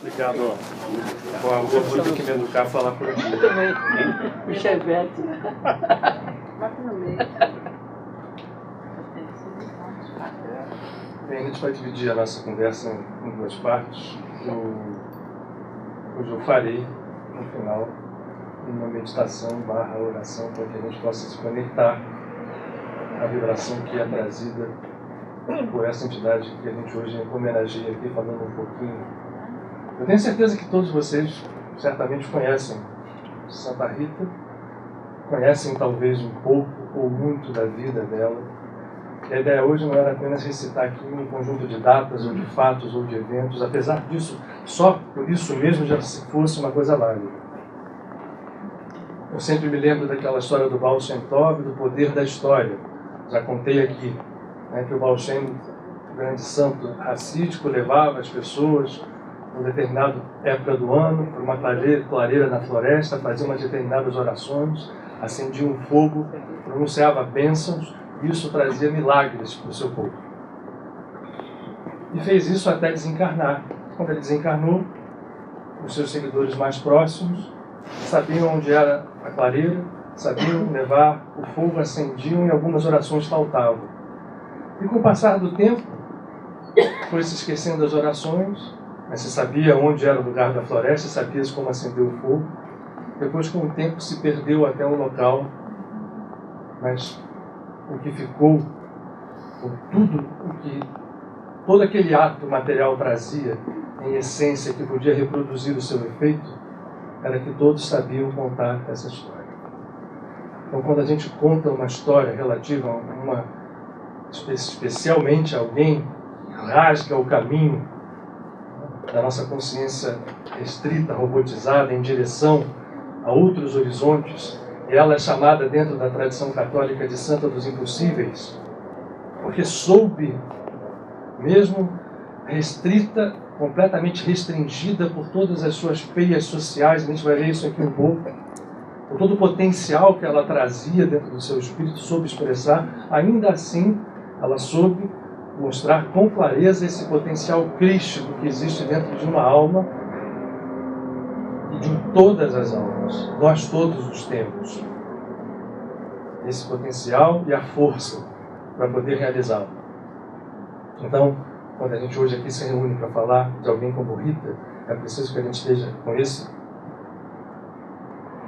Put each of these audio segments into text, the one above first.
Obrigado. Bom, eu vou ter que me educar a falar por aqui. Eu também. O Chevette. Bota no meio. Bem, a gente vai dividir a nossa conversa em duas partes. Hoje eu farei, no final, uma meditação / oração para que a gente possa se conectar à vibração que é trazida por essa entidade que a gente hoje homenageia aqui, falando um pouquinho. Eu tenho certeza que todos vocês certamente conhecem Santa Rita, conhecem talvez um pouco ou muito da vida dela. E a ideia hoje não era apenas recitar aqui um conjunto de datas, ou de fatos, ou de eventos, apesar disso, só por isso mesmo já se fosse uma coisa válida. Eu sempre me lembro daquela história do Baal Shem Tov, do poder da história. Já contei aqui, né, que o Baal Shem, o grande santo racídico, levava as pessoas em determinada época do ano para uma clareira na floresta, fazia umas determinadas orações, acendia um fogo, pronunciava bênçãos, e isso trazia milagres para o seu povo. E fez isso até desencarnar. Quando ele desencarnou, os seus seguidores mais próximos sabiam onde era a clareira, sabiam levar o fogo, acendiam e algumas orações faltavam. E com o passar do tempo, foi se esquecendo das orações, mas se sabia onde era o lugar da floresta, sabia como acender o fogo. Depois, com o tempo, se perdeu até um local, mas o que ficou, todo aquele ato material trazia, em essência, que podia reproduzir o seu efeito, era que todos sabiam contar essa história. Então, quando a gente conta uma história relativa a especialmente a alguém que rasga o caminho da nossa consciência restrita, robotizada, em direção a outros horizontes, e ela é chamada dentro da tradição católica de Santa dos Impossíveis, porque soube, mesmo restrita, completamente restringida por todas as suas peias sociais, a gente vai ver isso aqui um pouco, por todo o potencial que ela trazia dentro do seu espírito, soube expressar, ainda assim ela soube mostrar com clareza esse potencial crístico que existe dentro de uma alma e de todas as almas. Nós todos os temos esse potencial e a força para poder realizá-lo. Então, quando a gente hoje aqui se reúne para falar de alguém como Rita, é preciso que a gente esteja com esse,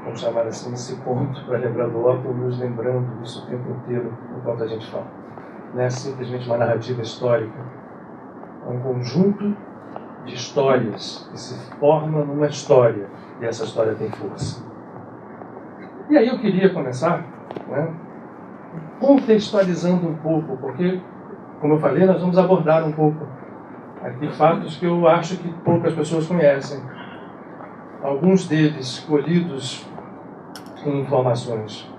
vamos chamar assim, esse ponto para lembrar do óculo, nos lembrando disso o tempo inteiro enquanto a gente fala. Não é simplesmente uma narrativa histórica, é um conjunto de histórias que se forma numa história, e essa história tem força. E aí eu queria começar, né, contextualizando um pouco, porque, como eu falei, nós vamos abordar um pouco aqui fatos que eu acho que poucas pessoas conhecem. Alguns deles colhidos em informações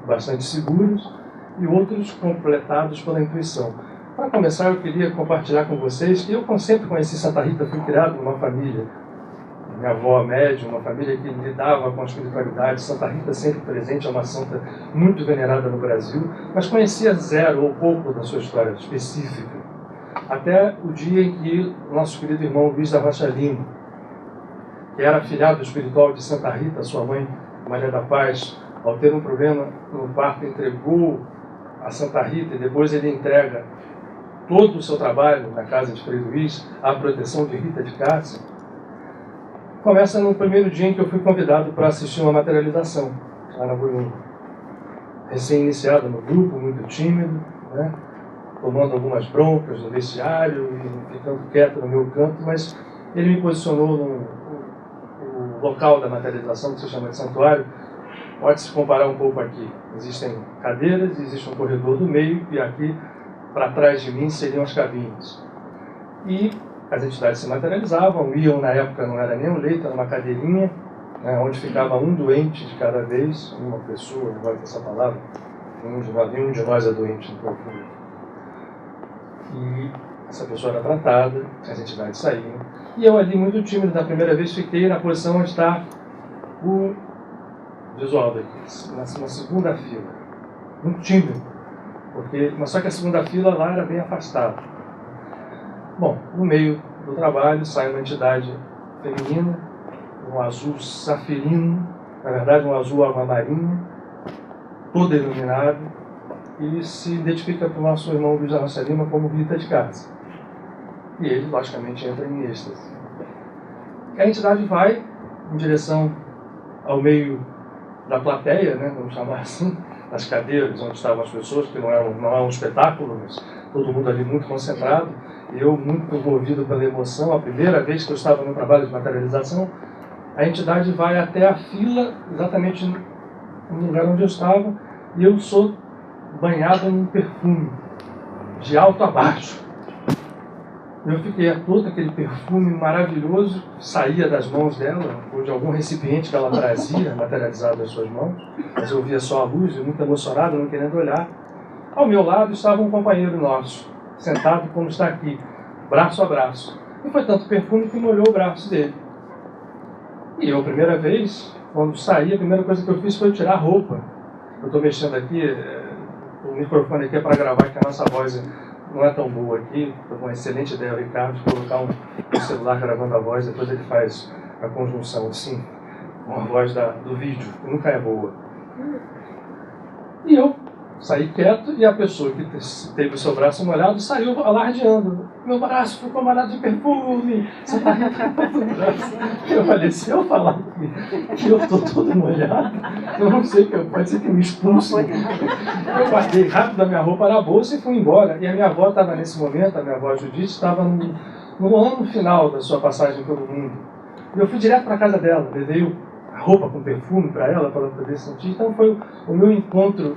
bastante seguras, e outros completados pela intuição. Para começar, eu queria compartilhar com vocês que eu sempre conheci Santa Rita, fui criado numa família, minha avó médium, uma família que lidava com a espiritualidade. Santa Rita sempre presente, é uma santa muito venerada no Brasil, mas conhecia zero ou pouco da sua história específica. Até o dia em que o nosso querido irmão Luiz da Rocha Lima, que era afilhado espiritual de Santa Rita, sua mãe Maria da Paz, ao ter um problema no parto, entregou a Santa Rita, e depois ele entrega todo o seu trabalho na casa de Frei Luís à proteção de Rita de Cássia. Começa no primeiro dia em que eu fui convidado para assistir uma materialização lá na Bolívia. Recém-iniciado no grupo, muito tímido, né? Tomando algumas broncas no vestiário e ficando quieto no meu canto, mas ele me posicionou no local da materialização, que se chama de santuário. Pode-se comparar um pouco aqui. Existem cadeiras, existe um corredor do meio, e aqui, para trás de mim, seriam as cabines. E as entidades se materializavam, iam, na época não era nem um leito, era uma cadeirinha, né, onde ficava um doente de cada vez, uma pessoa, não gosto dessa palavra, nenhum de nós é doente no profundo. E essa pessoa era tratada, as entidades saíam. E eu ali, muito tímido, da primeira vez, fiquei na posição onde está o visual daqui, na segunda fila. Muito tímido, mas só que a segunda fila lá era bem afastada. Bom, no meio do trabalho sai uma entidade feminina, um azul safirino, na verdade um azul alva marinha, toda iluminada, e se identifica para o nosso irmão Luiz da Rocha Lima como Rita de Cássia. E ele, logicamente, entra em êxtase. A entidade vai em direção ao meio da plateia, né, vamos chamar assim, das cadeiras onde estavam as pessoas, que não é um espetáculo, mas todo mundo ali muito concentrado, e eu muito envolvido pela emoção. A primeira vez que eu estava no trabalho de materialização, a entidade vai até a fila, exatamente no lugar onde eu estava, e eu sou banhado em um perfume, de alto a baixo. Eu fiquei atônito, aquele perfume maravilhoso saía das mãos dela, ou de algum recipiente que ela trazia, materializado nas suas mãos, mas eu via só a luz, muito emocionado, não querendo olhar. Ao meu lado estava um companheiro nosso, sentado como está aqui, braço a braço. E foi tanto perfume que molhou o braço dele. E eu, a primeira vez, quando saí, a primeira coisa que eu fiz foi tirar a roupa. Eu estou mexendo aqui, o microfone aqui é para gravar, que a nossa voz não é tão boa aqui. Estou com uma excelente ideia, Ricardo, de colocar um celular gravando a voz, depois ele faz a conjunção assim, com a voz do vídeo, que nunca é boa. E eu saí quieto, e a pessoa que teve o seu braço molhado saiu alardeando. Meu braço ficou molhado de perfume. Você está o braço. Eu falei, se eu falar que eu estou todo molhado, eu não sei, pode ser que me expulse. Eu guardei rápido a minha roupa na bolsa e fui embora. E a minha avó estava nesse momento, a minha avó Judite, estava no ano final da sua passagem pelo mundo. E eu fui direto para a casa dela, levei a roupa com perfume para ela poder sentir. Então foi o meu encontro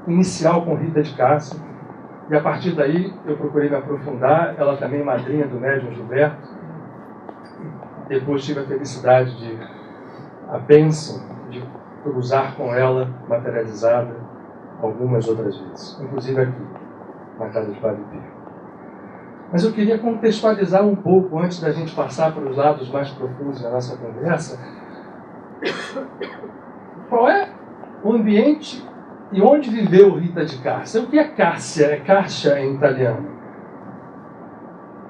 inicial com Rita de Cássia, e a partir daí eu procurei me aprofundar. Ela também madrinha do médium Gilberto. Depois tive a felicidade a bênção de cruzar com ela materializada algumas outras vezes, inclusive aqui, na casa de Padre Pio. Mas eu queria contextualizar um pouco, antes da gente passar para os lados mais profundos da nossa conversa, qual é o ambiente e onde viveu Rita de Cássia. O que é Cássia? É caixa em italiano.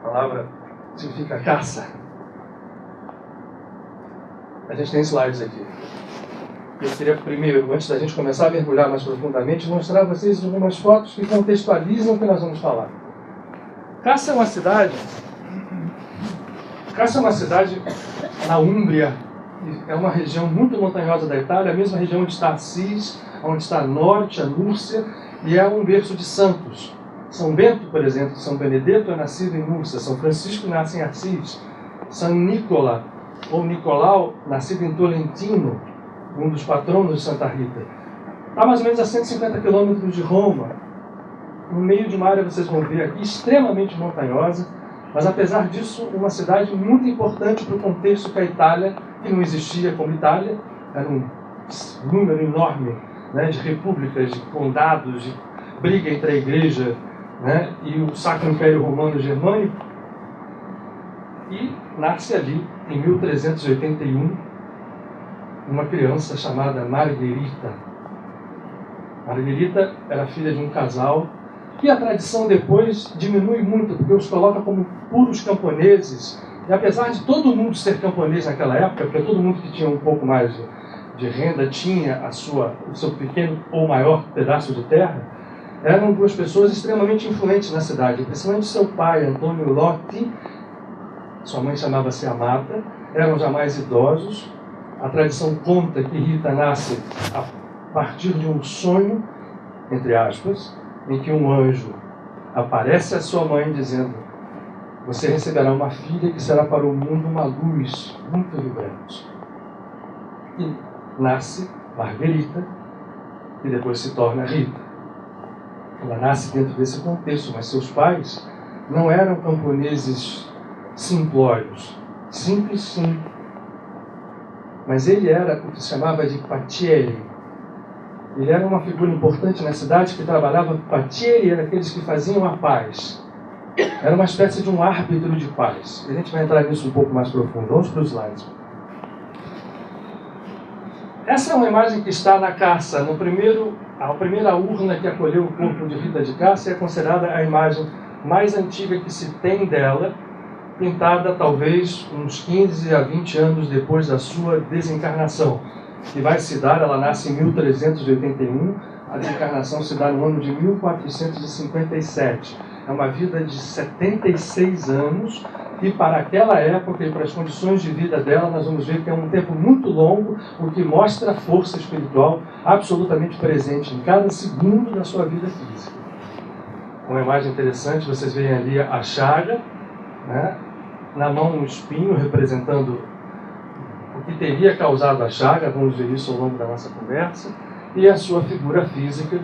A palavra significa caça. A gente tem slides aqui. Eu queria primeiro, antes da gente começar a mergulhar mais profundamente, mostrar a vocês algumas fotos que contextualizam o que nós vamos falar. Cássia é uma cidade na Úmbria. É uma região muito montanhosa da Itália, a mesma região onde está Assis, onde está a Norte, a Núrcia, e é um berço de santos. São Bento, por exemplo, São Benedetto é nascido em Núrcia, São Francisco nasce em Assis, São Nicola, ou Nicolau, nascido em Tolentino, um dos patronos de Santa Rita. Está mais ou menos a 150 quilômetros de Roma, no meio de uma área, vocês vão ver aqui, extremamente montanhosa, mas apesar disso, uma cidade muito importante para o contexto que a Itália, que não existia como Itália, era um número enorme, né, de repúblicas, de condados, de briga entre a igreja, né, e o Sacro Império Romano Germânico. E nasce ali, em 1381, uma criança chamada Margherita. Margherita era filha de um casal que a tradição depois diminui muito, porque os coloca como puros camponeses. E apesar de todo mundo ser camponês naquela época, porque todo mundo que tinha um pouco mais de renda tinha o seu pequeno ou maior pedaço de terra, eram duas pessoas extremamente influentes na cidade, principalmente seu pai, Antônio Lotti, sua mãe chamava-se Amata, eram já mais idosos. A tradição conta que Rita nasce a partir de um sonho, entre aspas, em que um anjo aparece à sua mãe dizendo: você receberá uma filha que será para o mundo uma luz muito vibrante. E nasce Margherita, e depois se torna Rita. Ela nasce dentro desse contexto, mas seus pais não eram camponeses simplórios. Simples, sim. Mas ele era o que se chamava de patiere. Ele era uma figura importante na cidade que trabalhava. Patiere era aqueles que faziam a paz. Era uma espécie de um árbitro de paz. A gente vai entrar nisso um pouco mais profundo. Vamos para os slides. Essa é uma imagem que está na Cássia. A primeira urna que acolheu o corpo de Rita de Cássia é considerada a imagem mais antiga que se tem dela, pintada talvez uns 15 a 20 anos depois da sua desencarnação, que vai se dar, ela nasce em 1381, a desencarnação se dá no ano de 1457. É uma vida de 76 anos, e para aquela época e para as condições de vida dela, nós vamos ver que é um tempo muito longo, o que mostra a força espiritual absolutamente presente em cada segundo da sua vida física. Uma imagem interessante, vocês veem ali a chaga, né? Na mão um espinho representando o que teria causado a chaga, vamos ver isso ao longo da nossa conversa, e a sua figura física,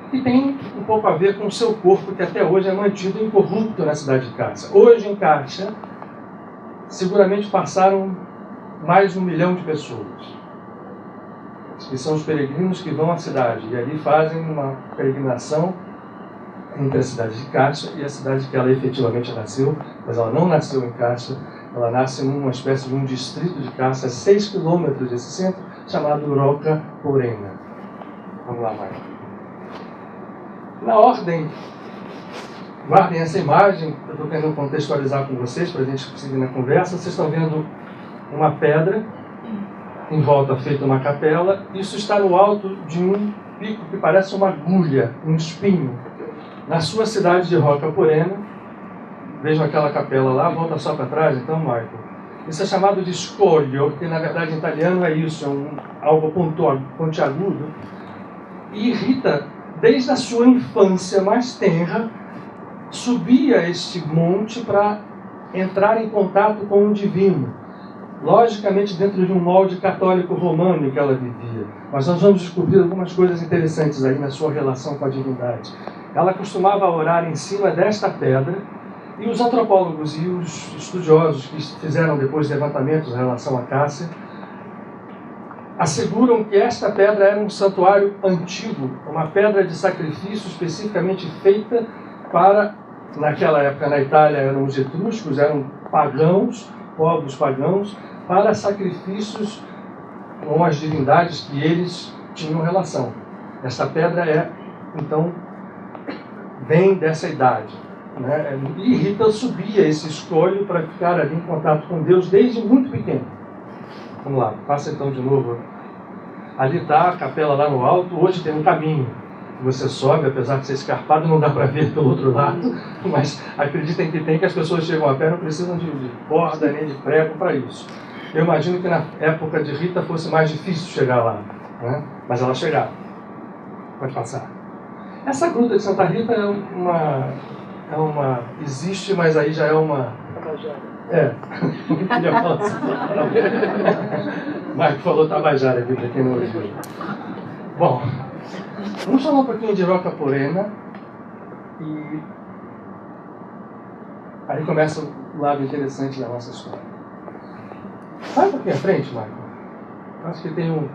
que tem um pouco a ver com o seu corpo, que até hoje é mantido incorrupto na cidade de Cássia. Hoje em Cássia, seguramente passaram mais de 1 milhão de pessoas, que são os peregrinos que vão à cidade, e ali fazem uma peregrinação entre a cidade de Cássia e a cidade que ela efetivamente nasceu, mas ela não nasceu em Cássia, ela nasce numa espécie de um distrito de Cássia, a 6 quilômetros desse centro, chamado Roca Porena. Vamos lá, Marcos. Na ordem, guardem essa imagem, eu estou querendo contextualizar com vocês, para a gente seguir na conversa. Vocês estão vendo uma pedra, em volta feita uma capela, isso está no alto de um pico que parece uma agulha, um espinho. Na sua cidade de Roca Porena, vejam aquela capela lá, volta só para trás, então, Michael. Isso é chamado de scoglio, que na verdade em italiano é isso, é algo pontiagudo. E Rita, desde a sua infância mais tenra, subia este monte para entrar em contato com o divino. Logicamente dentro de um molde católico romano em que ela vivia. Mas nós vamos descobrir algumas coisas interessantes aí na sua relação com a divindade. Ela costumava orar em cima desta pedra, e os antropólogos e os estudiosos que fizeram depois levantamentos em relação a Cássia asseguram que esta pedra era um santuário antigo, uma pedra de sacrifício especificamente feita para, naquela época na Itália eram os etruscos, eram pagãos, povos pagãos, para sacrifícios com as divindades que eles tinham relação. Esta pedra então, vem dessa idade. Né? E Rita subia esse escolho para ficar ali em contato com Deus desde muito pequeno. Vamos lá, passa então de novo. Ali está a capela lá no alto, hoje tem um caminho. Você sobe, apesar de ser escarpado, não dá para ver pelo outro lado, mas acreditem que as pessoas chegam a pé, não precisam de corda nem de prego para isso. Eu imagino que na época de Rita fosse mais difícil chegar lá, né? Mas ela chegava. Pode passar. Essa gruta de Santa Rita existe, mas aí já é uma... não queria falar assim. Marco falou Tabajara aqui, para quem não ouviu. Bom, vamos falar um pouquinho de Roca Porena. E aí começa o lado interessante da nossa história. Sai um pouquinho à frente, Marco. Acho que tem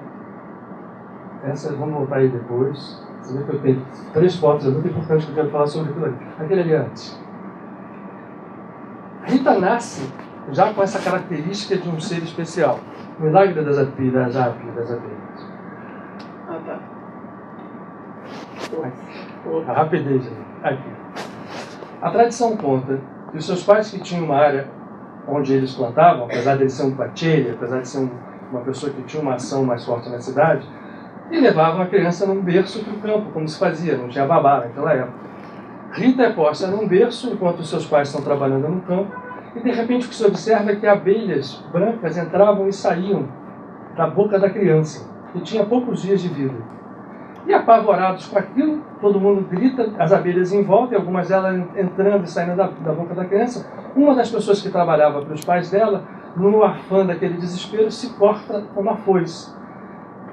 vamos voltar aí depois. Você vê que eu tenho 3 fotos, é muito importante que eu quero falar sobre aquilo ali. Aquele ali antes. Rita nasce já com essa característica de um ser especial. O milagre das abelhas. Ah, tá. A rapidez aqui. A tradição conta que os seus pais, que tinham uma área onde eles plantavam, apesar de ele ser um pacelli, apesar de ser uma pessoa que tinha uma ação mais forte na cidade, e levavam a criança num berço para o campo, como se fazia, não tinha babá naquela época. Rita é posta num berço enquanto os seus pais estão trabalhando no campo, e de repente o que se observa é que abelhas brancas entravam e saíam da boca da criança, que tinha poucos dias de vida. E apavorados com aquilo, todo mundo grita, as abelhas em volta, e algumas delas entrando e saindo da boca da criança. Uma das pessoas que trabalhava para os pais dela, no afã daquele desespero, se corta com uma foice.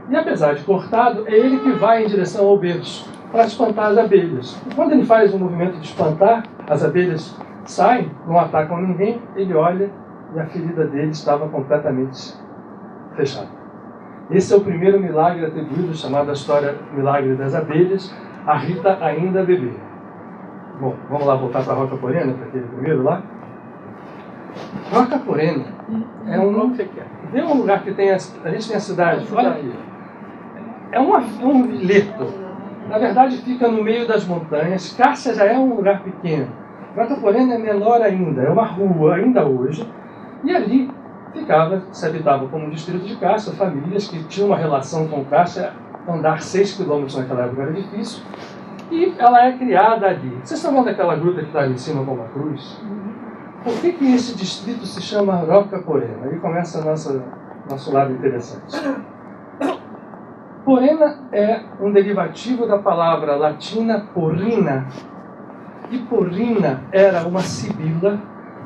E apesar de cortado, é ele que vai em direção ao berço para espantar as abelhas. E quando ele faz o movimento de espantar, as abelhas saem, não atacam ninguém, ele olha e a ferida dele estava completamente fechada. Esse é o primeiro milagre atribuído, chamado a história Milagre das Abelhas, a Rita ainda bebê. Bom, vamos lá voltar para a Roca Porena, para aquele primeiro lá. Roca Porena é um lugar que tem a gente tem a cidade, olha aqui. É um vileto. Na verdade, fica no meio das montanhas. Cássia já é um lugar pequeno. Roca Porena é menor ainda, é uma rua ainda hoje, e ali se habitava como um distrito de Cássia, famílias que tinham uma relação com Cássia, andar 6 quilômetros naquela época era difícil, e ela é criada ali. Vocês estão vendo aquela gruta que está ali em cima com uma cruz? Por que esse distrito se chama Roca Porena? Aí começa nosso lado interessante. Porena é um derivativo da palavra latina porrina. E porrina era uma sibila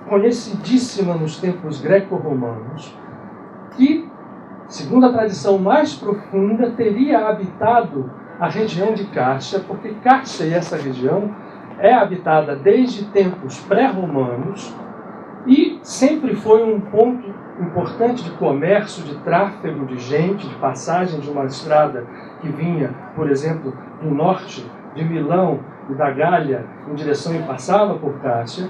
conhecidíssima nos tempos greco-romanos, que, segundo a tradição mais profunda, teria habitado a região de Cássia, porque Cássia e essa região é habitada desde tempos pré-romanos e sempre foi um ponto importante de comércio, de tráfego de gente, de passagem de uma estrada que vinha, por exemplo, do norte de Milão e da Gália em direção e passava por Cássia.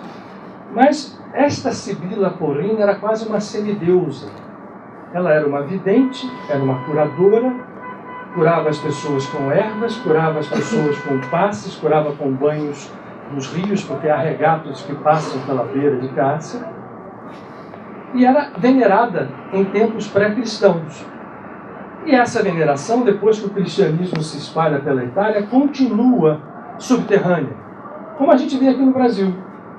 Mas esta Sibila Porrina era quase uma semideusa. Ela era uma vidente, era uma curadora, curava as pessoas com ervas, curava as pessoas com passes, curava com banhos nos rios, porque há regatos que passam pela beira de Cássia. E era venerada em tempos pré-cristãos. E essa veneração, depois que o cristianismo se espalha pela Itália, continua subterrânea. Como a gente vê aqui no Brasil,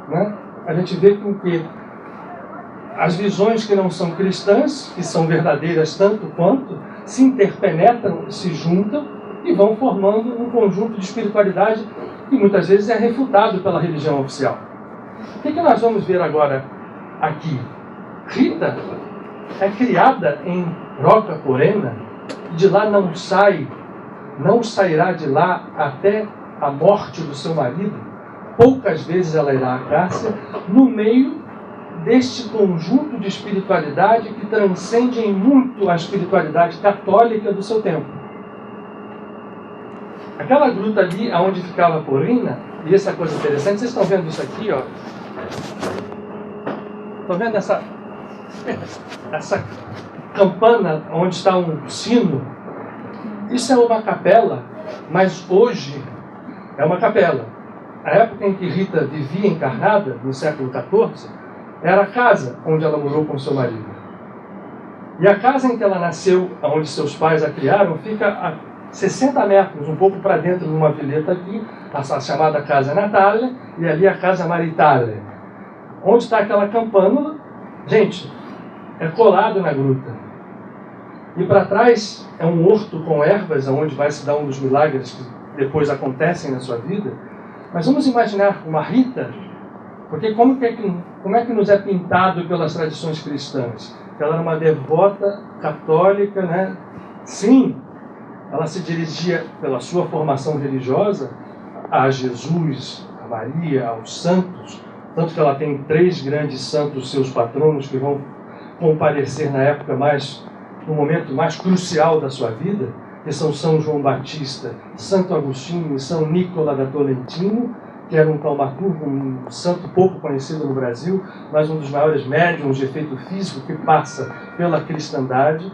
né? A gente vê com que as visões que não são cristãs, que são verdadeiras tanto quanto, se interpenetram, se juntam e vão formando um conjunto de espiritualidade que muitas vezes é refutado pela religião oficial. O que nós vamos ver agora aqui? Rita é criada em Roca Porena e de lá não sairá de lá até a morte do seu marido. Poucas vezes ela irá à Cássia, no meio deste conjunto de espiritualidade que transcende em muito a espiritualidade católica do seu tempo. Aquela gruta ali, onde ficava a Porrina, e essa coisa interessante, vocês estão vendo isso aqui, ó? Estão vendo essa campana onde está um sino? Isso é uma capela, mas hoje é uma capela. A época em que Rita vivia encarnada, no século XIV, era a casa onde ela morou com seu marido. E a casa em que ela nasceu, onde seus pais a criaram, fica a 60 metros, um pouco para dentro de uma vileta aqui, a chamada Casa Natale, e ali a Casa Maritale. Onde está aquela campânula, gente, é colado na gruta. E para trás é um horto com ervas, onde vai se dar um dos milagres que depois acontecem na sua vida. Mas vamos imaginar uma Rita, porque como é que nos é pintado pelas tradições cristãs? Ela era uma devota católica, né? Sim, ela se dirigia, pela sua formação religiosa, a Jesus, a Maria, aos santos, tanto que ela tem 3 grandes santos, seus patronos, que vão comparecer no momento mais crucial da sua vida, que são São João Batista, Santo Agostinho e São Nicola da Tolentino, que era um taumaturgo, um santo pouco conhecido no Brasil, mas um dos maiores médiuns de efeito físico que passa pela cristandade,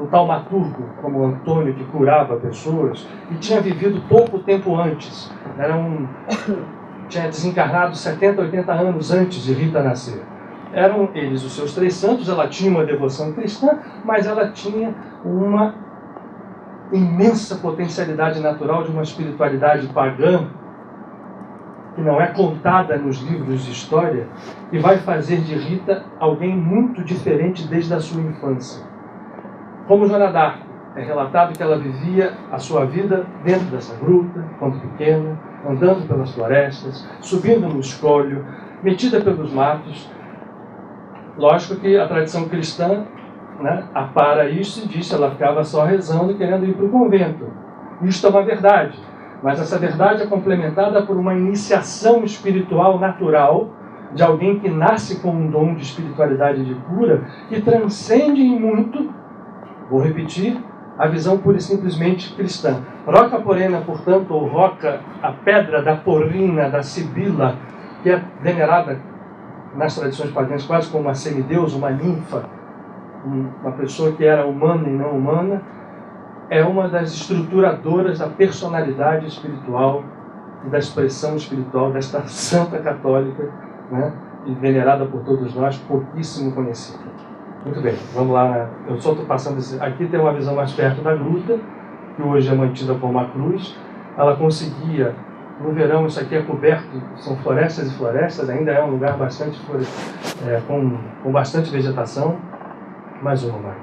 um taumaturgo como Antônio, que curava pessoas, e tinha vivido pouco tempo antes, tinha desencarnado 70, 80 anos antes de Rita nascer. Eram eles os seus 3 santos, ela tinha uma devoção cristã, mas ela tinha uma imensa potencialidade natural de uma espiritualidade pagã, que não é contada nos livros de história, e vai fazer de Rita alguém muito diferente desde a sua infância. Como Joana d'Arc, é relatado que ela vivia a sua vida dentro dessa gruta, quando pequena, andando pelas florestas, subindo no escolho, metida pelos matos. Lógico que a tradição cristã, né, apara isso e diz que ela ficava só rezando, querendo ir para o convento. Isto é uma verdade, mas essa verdade é complementada por uma iniciação espiritual natural de alguém que nasce com um dom de espiritualidade e de cura, que transcende em muito, vou repetir, a visão pura e simplesmente cristã. Roca Porena, portanto, ou Roca, a pedra da Porrina, da Sibila, que é venerada nas tradições pagãs quase como uma semideusa, uma ninfa, uma pessoa que era humana e não humana, é uma das estruturadoras da personalidade espiritual e da expressão espiritual desta santa católica, né, e venerada por todos nós, pouquíssimo conhecida. Muito bem, vamos lá. Eu só estou passando aqui, tem uma visão mais perto da gruta, que hoje é mantida por uma cruz. Ela conseguia, no verão, isso aqui é coberto, são florestas e florestas, ainda é um lugar bastante com bastante vegetação. Mais uma, Mãe.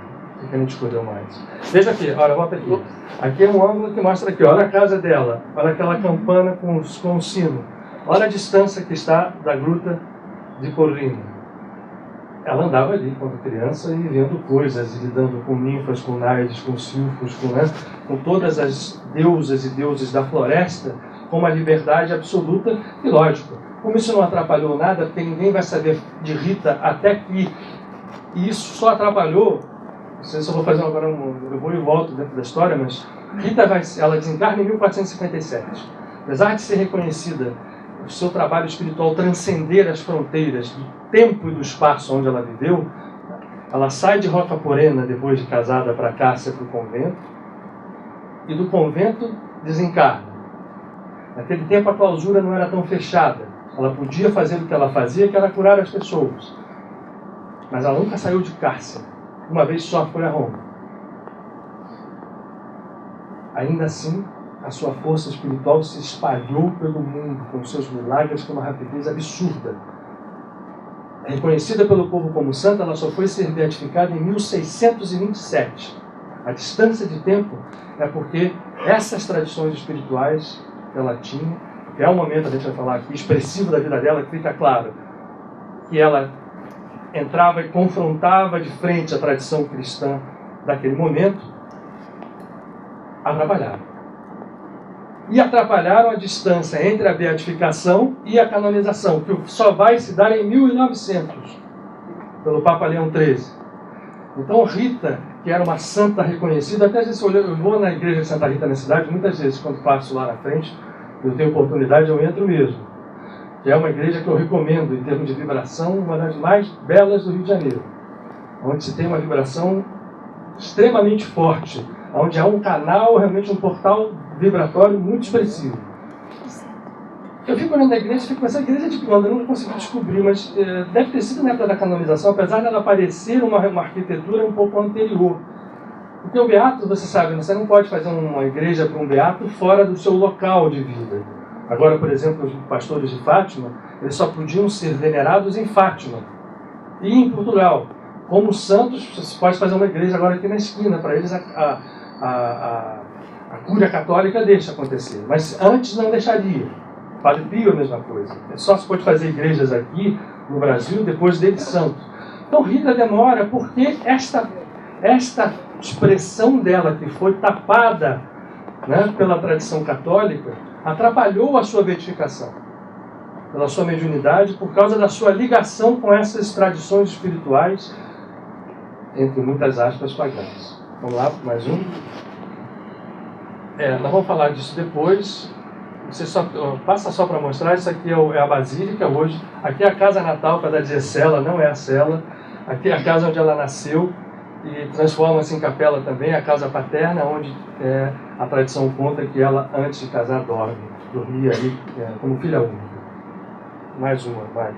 O que a gente escolheu mais? Veja aqui, olha, volta aqui. Aqui é um ângulo que mostra aqui, olha a casa dela, olha aquela campana com o sino. Olha a distância que está da gruta de Corrina. Ela andava ali quando criança e vendo coisas, e lidando com ninfas, com naides, com silfos, com todas as deusas e deuses da floresta, com uma liberdade absoluta. E lógico, como isso não atrapalhou nada, porque ninguém vai saber de Rita até aqui, e isso só atrapalhou, não sei se eu vou fazer agora eu vou e volto dentro da história, mas Rita ela desencarna em 1457. Apesar de ser reconhecida, o seu trabalho espiritual transcender as fronteiras do tempo e do espaço onde ela viveu, ela sai de Roca Porena, depois de casada, para Cássia, para o convento, e do convento desencarna. Naquele tempo a clausura não era tão fechada, ela podia fazer o que ela fazia, que era curar as pessoas. Mas ela nunca saiu de Cássia, uma vez só foi a Roma. Ainda assim, a sua força espiritual se espalhou pelo mundo, com seus milagres com uma rapidez absurda. Reconhecida pelo povo como santa, ela só foi ser beatificada em 1627. A distância de tempo é porque essas tradições espirituais que ela tinha, que é um momento, a gente vai falar aqui, expressivo da vida dela, que fica claro que ela entrava e confrontava de frente a tradição cristã daquele momento, atrapalharam. E atrapalharam a distância entre a beatificação e a canonização, que só vai se dar em 1900, pelo Papa Leão XIII. Então Rita, que era uma santa reconhecida, até se eu vou na igreja de Santa Rita na cidade, muitas vezes quando passo lá na frente, eu tenho oportunidade, eu entro mesmo. Que é uma igreja que eu recomendo, em termos de vibração, uma das mais belas do Rio de Janeiro, onde se tem uma vibração extremamente forte, onde há um canal, realmente um portal vibratório muito expressivo. Eu fico olhando a igreja e fico pensando, a igreja de quando? Eu não consegui descobrir, mas deve ter sido na época da canonização, apesar dela parecer uma arquitetura um pouco anterior. Porque o beato, você sabe, você não pode fazer uma igreja para um beato fora do seu local de vida. Agora, por exemplo, os pastores de Fátima, eles só podiam ser venerados em Fátima e em Portugal. Como santos, você pode fazer uma igreja agora aqui na esquina, para eles a cúria católica deixa acontecer, mas antes não deixaria. Padre Pio a mesma coisa. Só se pode fazer igrejas aqui no Brasil depois dele santo. Então Rita demora porque esta expressão dela, que foi tapada, né, pela tradição católica, atrapalhou a sua beatificação, pela sua mediunidade, por causa da sua ligação com essas tradições espirituais, entre muitas aspas, pagãs. Vamos lá, mais um. Nós vamos falar disso depois. Você passa só para mostrar. Isso aqui é a Basílica hoje. Aqui é a casa natal para dar dizer cela, não é a cela. Aqui é a casa onde ela nasceu e transforma-se em capela também, a casa paterna, onde a tradição conta que ela, antes de casar, dormia ali como filha única. Mais uma, vai.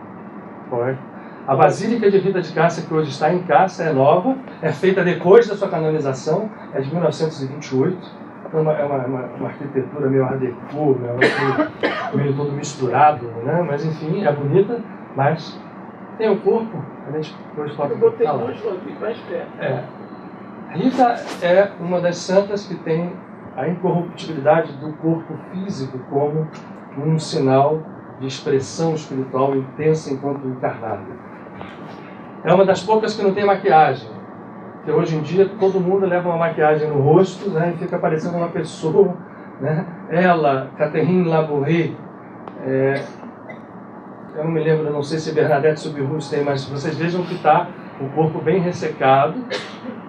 Qual é? A Basílica de Rita de Cássia, que hoje está em Cássia, é nova, é feita depois da sua canonização, é de 1928. Então é uma arquitetura meio art déco, meio todo misturado, né? Mas enfim, é bonita, mas tem o corpo, a gente depois pode falar. Rita é uma das santas que tem a incorruptibilidade do corpo físico como um sinal de expressão espiritual intensa enquanto encarnada. É uma das poucas que não tem maquiagem, porque hoje em dia todo mundo leva uma maquiagem no rosto, né, e fica parecendo uma pessoa, né? Ela, Catherine Labouré, eu não me lembro, não sei se Bernadette Soubirous tem, mas vocês vejam que está o corpo bem ressecado,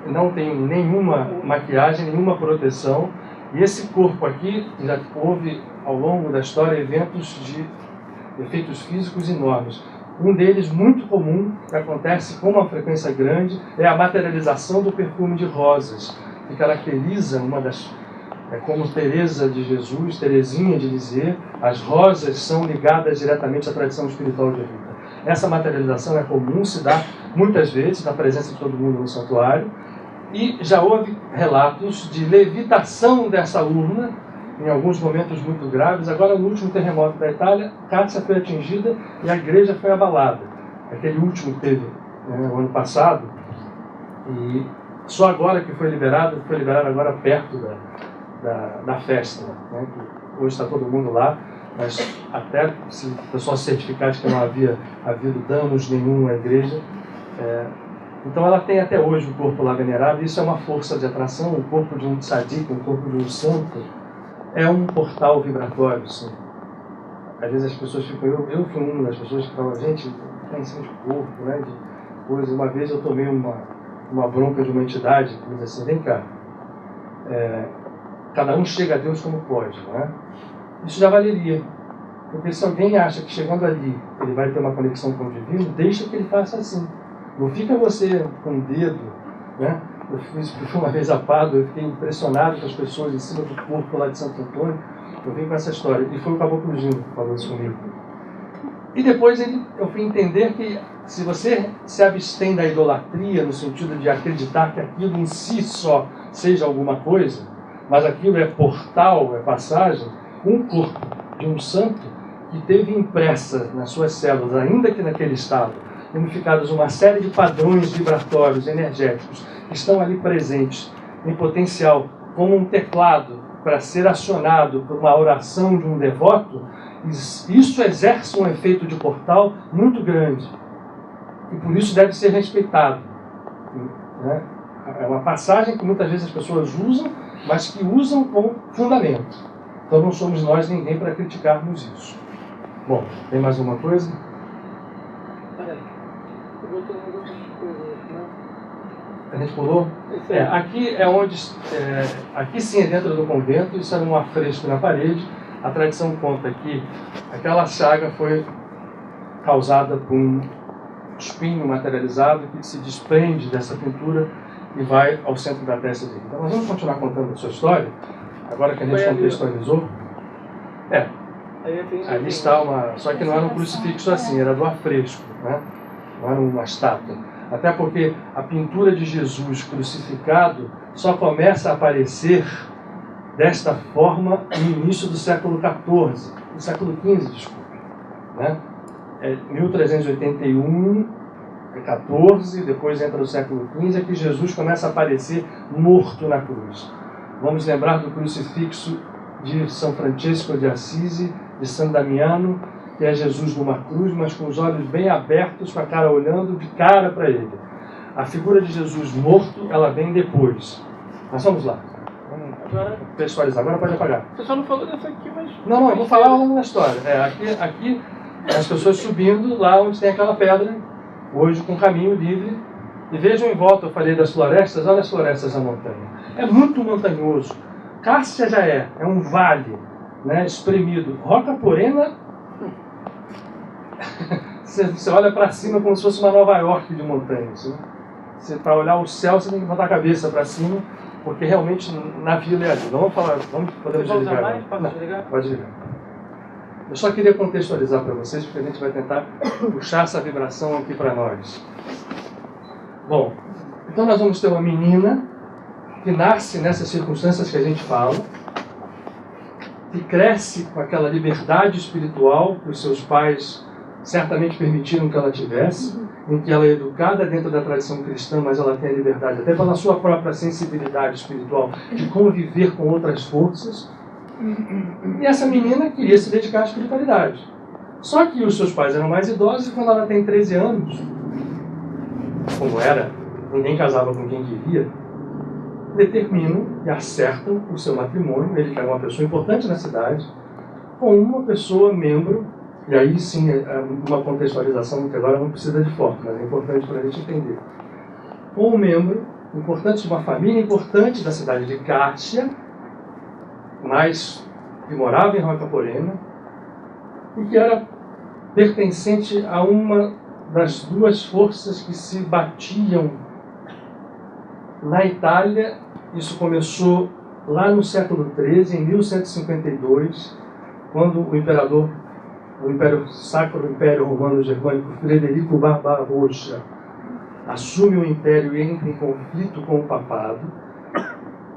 não tem nenhuma maquiagem, nenhuma proteção, e esse corpo aqui já houve ao longo da história eventos de efeitos físicos enormes. Um deles, muito comum, que acontece com uma frequência grande, é a materialização do perfume de rosas, que caracteriza uma das É como Teresa de Jesus, Teresinha de Lisieux, as rosas são ligadas diretamente à tradição espiritual de Rita. Essa materialização é comum, se dá muitas vezes na presença de todo mundo no santuário, e já houve relatos de levitação dessa urna em alguns momentos muito graves. Agora, no último terremoto da Itália, Cássia foi atingida e a igreja foi abalada. Aquele último que teve no ano passado, e só agora que foi liberado agora perto da festa, né? Hoje está todo mundo lá, mas até se o pessoal certificar de que não havia havido danos nenhum à igreja. Então ela tem até hoje o corpo lá venerado. Isso é uma força de atração. O corpo de um tzadik, o corpo de um santo, é um portal vibratório, sim. Às vezes as pessoas ficam... Eu fui uma das pessoas que falavam, gente, está em cima de corpo, né? De coisa. Uma vez eu tomei uma bronca de uma entidade que diz assim, vem cá, cada um chega a Deus como pode, né? Isso já valeria. Porque se alguém acha que chegando ali ele vai ter uma conexão com o divino, deixa que ele faça assim. Não fica você com o dedo, né? Eu fui uma vez a Pádua, eu fiquei impressionado com as pessoas em cima do corpo lá de Santo Antônio. Eu vim com essa história. E foi o Caboclo Gino que falou isso comigo. E depois eu fui entender que se você se abstém da idolatria, no sentido de acreditar que aquilo em si só seja alguma coisa, mas aquilo é portal, é passagem, um corpo de um santo que teve impressa nas suas células, ainda que naquele estado, unificados uma série de padrões vibratórios, energéticos, que estão ali presentes em potencial, como um teclado para ser acionado por uma oração de um devoto, isso exerce um efeito de portal muito grande. E por isso deve ser respeitado. Né? É uma passagem que muitas vezes as pessoas usam, mas que usam com fundamento. Então não somos nós ninguém para criticarmos isso. Bom, tem mais alguma coisa? A gente pulou? Aqui é onde... aqui sim é dentro do convento, isso era um afresco na parede. A tradição conta que aquela chaga foi causada por um espinho materializado que se desprende dessa pintura e vai ao centro da testa dele. Então nós vamos continuar contando a sua história, agora que a gente contextualizou. Ali está só que não era um crucifixo assim, era do afresco, né? Não era uma estátua. Até porque a pintura de Jesus crucificado só começa a aparecer desta forma no início do século XIV, do século XV, desculpe. Né? 1381, 14, depois entra no século XV, é que Jesus começa a aparecer morto na cruz. Vamos lembrar do crucifixo de São Francisco de Assisi, de San Damiano, que é Jesus numa cruz, mas com os olhos bem abertos, com a cara olhando de cara para ele. A figura de Jesus morto, ela vem depois. Nós vamos lá. Vamos textualizar. Agora pode apagar. Você só não falou dessa aqui, mas... Não, eu vou falar ao longo da história. Aqui as pessoas subindo lá onde tem aquela pedra, hoje com caminho livre. E vejam em volta, eu falei das florestas, olha as florestas da montanha. É muito montanhoso. Cássia já é um vale, né, espremido. Roca Porena, você olha para cima como se fosse uma Nova York de montanhas. Né? Para olhar o céu, você tem que botar a cabeça para cima, porque realmente na vila é ali. Podemos desligar. Mais? Posso desligar? Pode desligar. Eu só queria contextualizar para vocês, porque a gente vai tentar puxar essa vibração aqui para nós. Bom, então nós vamos ter uma menina que nasce nessas circunstâncias que a gente fala, que cresce com aquela liberdade espiritual que os seus pais certamente permitiram que ela tivesse, em que ela é educada dentro da tradição cristã, mas ela tem a liberdade, até pela sua própria sensibilidade espiritual, de conviver com outras forças. E essa menina queria se dedicar à espiritualidade. Só que os seus pais eram mais idosos e quando ela tem 13 anos, como era, ninguém casava com quem queria, determinam e acertam o seu matrimônio, ele que era uma pessoa importante na cidade, com uma pessoa membro, e aí sim é uma contextualização que agora não precisa de foto, mas é importante para a gente entender. Com um membro importante de uma família importante da cidade de Cássia, mas que morava em Roca Porena, e que era pertencente a uma das duas forças que se batiam na Itália. Isso começou lá no século XIII, em 1152, quando o Império Sacro Império Romano Germânico Frederico Barbarossa assume o Império e entra em conflito com o Papado.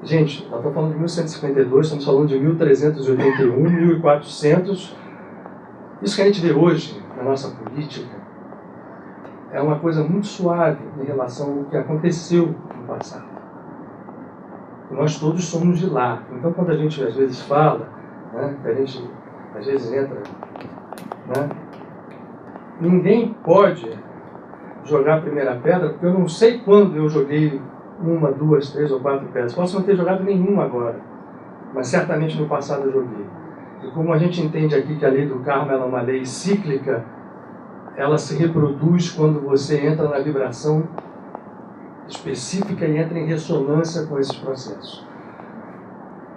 Gente, nós estamos falando de 1152, estamos falando de 1381, 1400. Isso que a gente vê hoje na nossa política é uma coisa muito suave em relação ao que aconteceu no passado. Nós todos somos de lá. Então, quando a gente às vezes fala, né, que a gente às vezes entra, né, ninguém pode jogar a primeira pedra, porque eu não sei quando eu joguei 1, 2, 3 ou 4 pedras. Posso não ter jogado nenhuma agora, mas certamente no passado eu joguei. E como a gente entende aqui que a lei do karma ela é uma lei cíclica, ela se reproduz quando você entra na vibração específica e entra em ressonância com esses processos.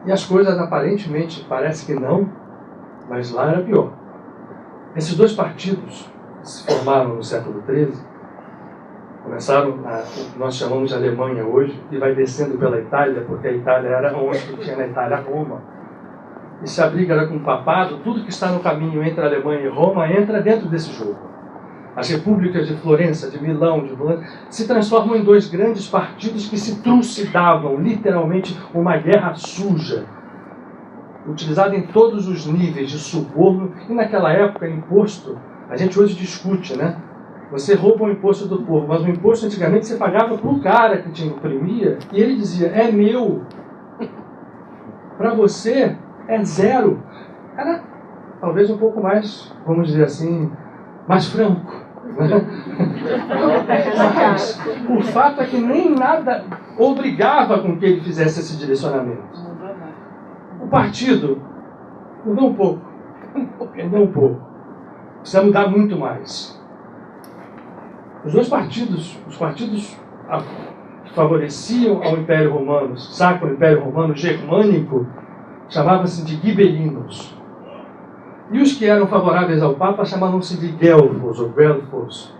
E as coisas aparentemente parece que não, mas lá era pior. Esses dois partidos que se formaram no século XIII começaram o que nós chamamos de Alemanha hoje, e vai descendo pela Itália, porque a Itália era onde tinha na Itália Roma. E se a briga era com o papado, tudo que está no caminho entre a Alemanha e Roma entra dentro desse jogo. As repúblicas de Florença, de Milão, de Bolonha, se transformam em dois grandes partidos que se trucidavam, literalmente uma guerra suja, utilizada em todos os níveis de suborno, e naquela época imposto, a gente hoje discute, né? Você rouba o imposto do povo, mas o imposto antigamente você pagava para o cara que te imprimia, e ele dizia, é meu. Para você é zero. Era talvez um pouco mais, vamos dizer assim, mais franco. Né? Mas o fato é que nem nada obrigava com que ele fizesse esse direcionamento. O partido mudou um pouco. Mudou um pouco. Precisa mudar muito mais. Os dois partidos, os partidos que favoreciam ao Império Romano, Sacro Império Romano Germânico, chamavam-se de gibelinos. E os que eram favoráveis ao Papa chamavam-se de guelfos, ou guelfos.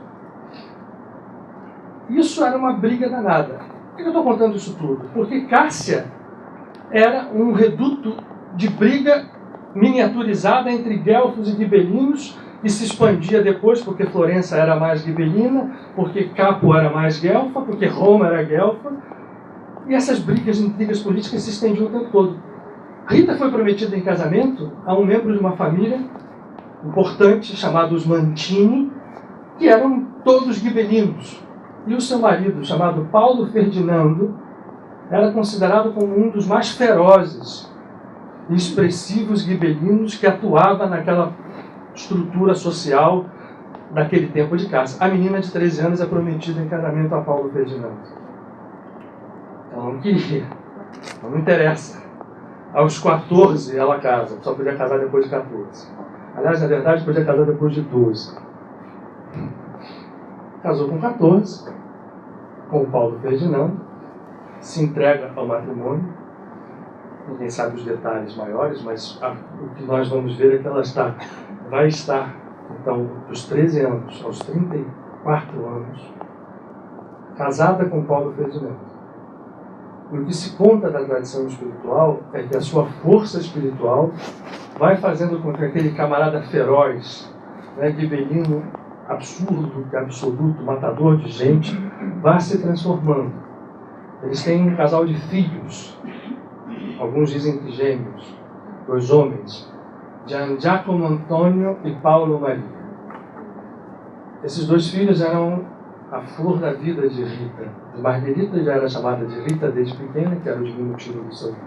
Isso era uma briga danada. Por que eu estou contando isso tudo? Porque Cássia era um reduto de briga miniaturizada entre guelfos e gibelinos, e se expandia depois, porque Florença era mais gibelina, porque Capo era mais guelfa, porque Roma era guelfa. E essas brigas, intrigas políticas se estendiam o tempo todo. Rita foi prometida em casamento a um membro de uma família importante, chamado os Mantini, que eram todos gibelinos. E o seu marido, chamado Paulo Ferdinando, era considerado como um dos mais ferozes e expressivos gibelinos que atuava naquela estrutura social daquele tempo de Cássia. A menina de 13 anos é prometida em casamento a Paulo Ferdinando. Ela não queria, não interessa. Aos 14 ela casa, só podia casar depois de 14. Aliás, na verdade, podia casar depois de 12. Casou com 14, com o Paulo Ferdinando, se entrega ao matrimônio. Ninguém sabe os detalhes maiores, mas o que nós vamos ver é que ela vai estar, então, dos 13 anos aos 34 anos, casada com Paulo Ferdinando. E o que se conta da tradição espiritual é que a sua força espiritual vai fazendo com que aquele camarada feroz, né, gibelino absurdo, absoluto, matador de gente, vá se transformando. Eles têm um casal de filhos, alguns dizem que gêmeos, 2 homens, Gian Giacomo Antonio e Paulo Maria. Esses 2 filhos eram a flor da vida de Rita. De Margarita já era chamada de Rita desde pequena, que era o diminutivo do seu nome.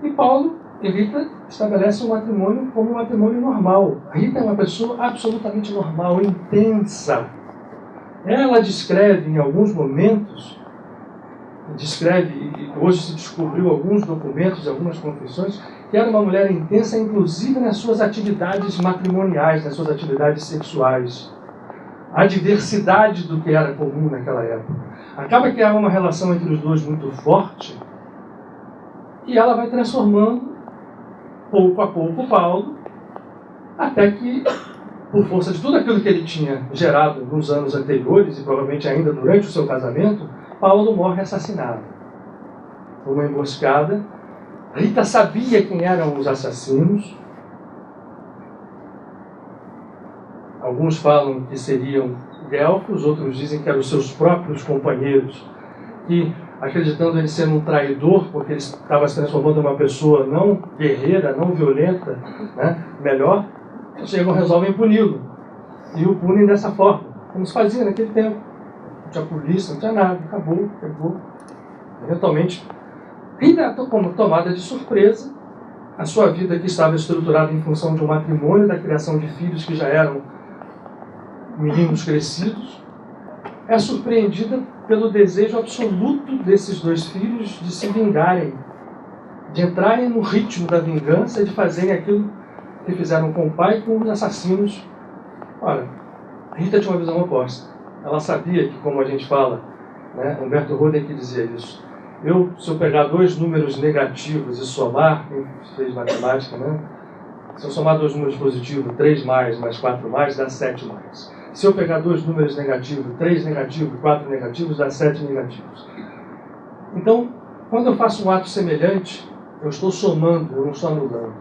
E Paulo e Rita estabelecem um matrimônio como um matrimônio normal. Rita é uma pessoa absolutamente normal, intensa. Ela descreve em alguns momentos, e hoje se descobriu alguns documentos, algumas confissões, que era uma mulher intensa, inclusive nas suas atividades matrimoniais, nas suas atividades sexuais. A diversidade do que era comum naquela época. Acaba que há uma relação entre os dois muito forte, e ela vai transformando, pouco a pouco, Paulo, até que, por força de tudo aquilo que ele tinha gerado nos anos anteriores, e provavelmente ainda durante o seu casamento, Paulo morre assassinado. uma emboscada. Rita sabia quem eram os assassinos. Alguns falam que seriam elfos, outros dizem que eram os seus próprios companheiros, que, acreditando ele ser um traidor, porque ele estava se transformando em uma pessoa não guerreira, não violenta, né, melhor, chegam e resolvem puni-lo. E o punem dessa forma, como se fazia naquele tempo. Não tinha polícia, não tinha nada, acabou, pegou. Eventualmente, Rita, como tomada de surpresa, a sua vida que estava estruturada em função de um matrimônio, da criação de filhos que já eram meninos crescidos, é surpreendida pelo desejo absoluto desses dois filhos de se vingarem, de entrarem no ritmo da vingança e de fazerem aquilo que fizeram com o pai e com os assassinos. Ora, Rita tinha uma visão oposta. Ela sabia que, como a gente fala, né, Humberto Roden dizia isso, se eu pegar dois números negativos e somar, quem fez matemática, né? Se eu somar dois números positivos, 3 mais 4 mais, dá 7 mais. Se eu pegar dois números negativos, 3 negativos, 4 negativos, dá 7 negativos. Então, quando eu faço um ato semelhante, eu estou somando, eu não estou anulando.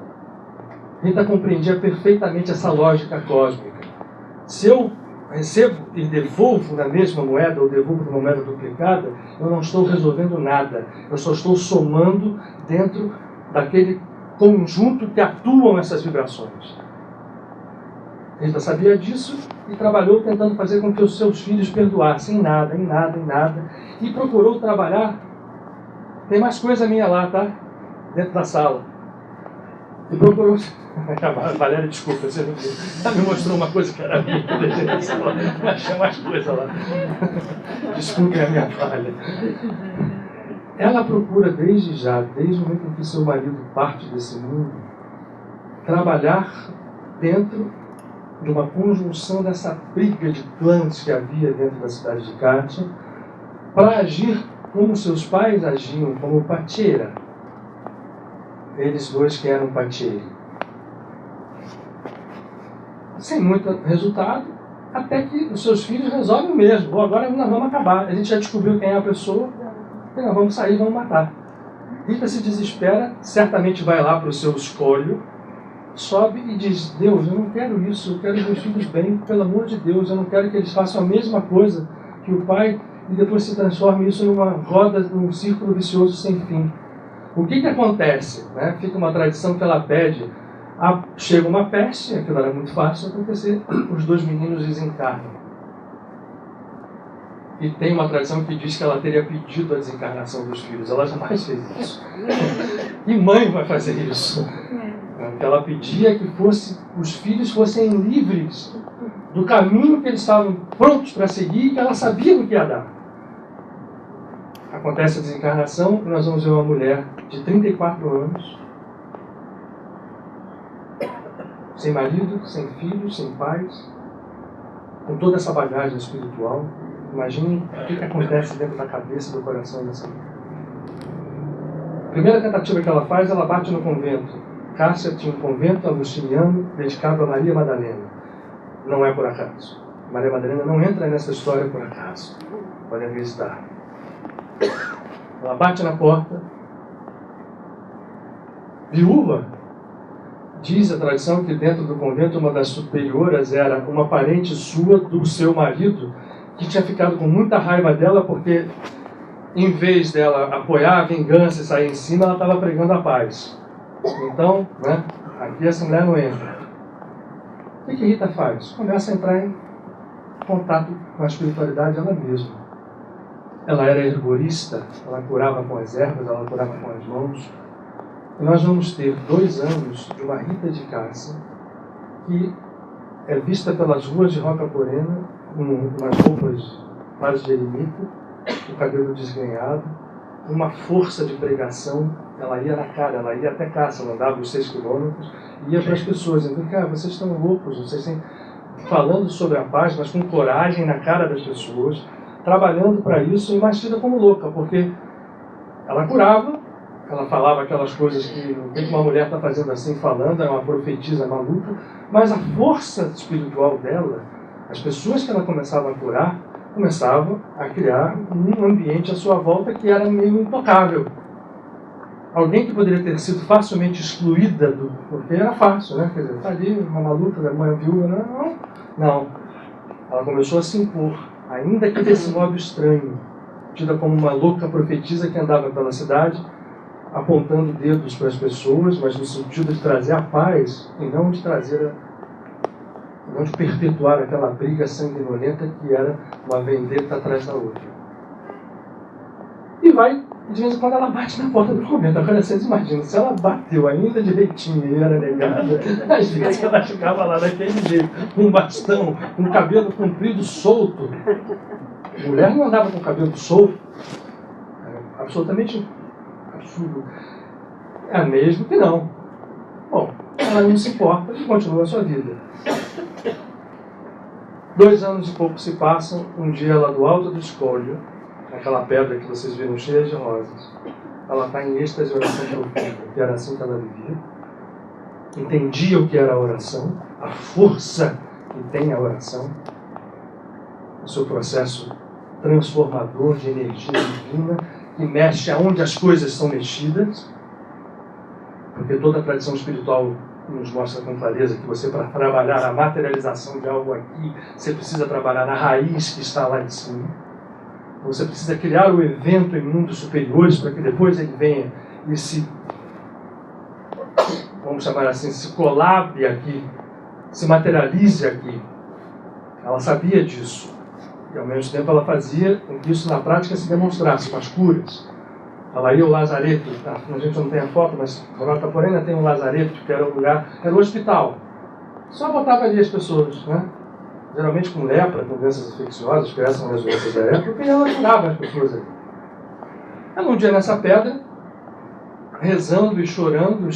Rita compreendia perfeitamente essa lógica cósmica. Se eu recebo e devolvo na mesma moeda, ou devolvo numa moeda duplicada, eu não estou resolvendo nada. Eu só estou somando dentro daquele conjunto que atuam essas vibrações. Rita sabia disso e trabalhou tentando fazer com que os seus filhos perdoassem em nada, e procurou trabalhar. Tem mais coisa minha lá, tá? Dentro da sala. E procurou... Valéria, desculpa, você não viu. Ela me mostrou uma coisa que era minha, mas tinha mais coisa lá. Desculpe a minha falha. Ela procura desde o momento em que seu marido parte desse mundo, trabalhar dentro de uma conjunção dessa briga de clãs que havia dentro da cidade de Kátia, para agir como seus pais agiam, como pateira. Eles dois que eram pateira. Sem muito resultado, até que os seus filhos resolvem mesmo. Bom, agora nós vamos acabar. A gente já descobriu quem é a pessoa, e nós vamos sair e vamos matar. Rita se desespera, certamente vai lá para o seu escolho, sobe e diz: Deus, eu não quero isso, eu quero meus filhos bem, pelo amor de Deus, eu não quero que eles façam a mesma coisa que o pai e depois se transforme isso numa roda, num círculo vicioso sem fim. O que acontece? Né? Fica uma tradição que ela pede. Chega uma peste, aquilo era muito fácil acontecer, os dois meninos desencarnam. E tem uma tradição que diz que ela teria pedido a desencarnação dos filhos. Ela jamais fez isso. E mãe vai fazer isso? O que ela pedia é que os filhos fossem livres do caminho que eles estavam prontos para seguir e que ela sabia o que ia dar. Acontece a desencarnação e nós vamos ver uma mulher de 34 anos, sem marido, sem filhos, sem pais, com toda essa bagagem espiritual. Imagine o que acontece dentro da cabeça e do coração dessa mulher. A primeira tentativa que ela faz, ela bate no convento. Cássia tinha um convento agostiniano dedicado a Maria Madalena. Não é por acaso. Maria Madalena não entra nessa história por acaso. Podem visitar. Ela bate na porta. Viúva. Diz a tradição que dentro do convento uma das superioras era uma parente sua do seu marido, que tinha ficado com muita raiva dela porque, em vez dela apoiar a vingança e sair em cima, ela estava pregando a paz. Então, né, aqui essa mulher não entra. O que Rita faz? Começa a entrar em contato com a espiritualidade ela mesma. Ela era herborista, ela curava com as ervas, ela curava com as mãos. E nós vamos ter 2 anos de uma Rita de Cássia que é vista pelas ruas de Roca Porena com umas roupas quase de eremita, o cabelo desgrenhado, uma força de pregação. Ela ia na cara, ela ia até Cássia, ela andava os 6 quilômetros, e ia para as pessoas, dizendo: cara, vocês estão loucos, vocês estão falando sobre a paz, mas com coragem na cara das pessoas, trabalhando para isso, e mais tida como louca, porque ela curava, ela falava aquelas coisas que o que uma mulher está fazendo assim, falando, é uma profetisa maluca, mas a força espiritual dela, as pessoas que ela começava a curar, começavam a criar um ambiente à sua volta que era meio intocável. alguém que poderia ter sido facilmente excluída, porque era fácil, né? Quer dizer, está ali, uma maluca, uma mãe viúva, não. Ela começou a se impor, ainda que desse modo estranho, tida como uma louca profetisa que andava pela cidade, apontando dedos para as pessoas, mas no sentido de trazer a paz e não de não de perpetuar aquela briga sanguinolenta que era uma vendetta atrás da outra. E vai, de vez em quando ela bate na porta do convento. Agora vocês imaginam, se ela bateu ainda direitinho e era negada, às vezes ela chegava lá daquele jeito, com um bastão, com o cabelo comprido, solto. Mulher não andava com o cabelo solto, era absolutamente absurdo. É mesmo que não. Bom, ela não se importa e continua a sua vida. 2 anos e pouco se passam, um dia ela do alto do escolho, aquela pedra que vocês viram cheia de rosas, ela está em êxtase e oração profunda, que era assim que ela vivia. Entendia o que era a oração, a força que tem a oração, o seu processo transformador de energia divina, que mexe aonde as coisas são mexidas, porque toda a tradição espiritual nos mostra com clareza que você, para trabalhar a materialização de algo aqui, você precisa trabalhar na raiz que está lá em cima. Você precisa criar o evento em mundos superiores para que depois ele venha e se, vamos chamar assim, se colabe aqui, se materialize aqui. Ela sabia disso. E ao mesmo tempo ela fazia com que isso na prática se demonstrasse com as curas. Ela ia ao Lazareto, a gente não tem a foto, mas Rota Porena tem um Lazareto, que era o lugar, era o hospital. Só botava ali as pessoas, né? Geralmente com lepra, com doenças infecciosas, que essas são as doenças da época, e ela curava as pessoas ali. Ela um dia nessa pedra, rezando e chorando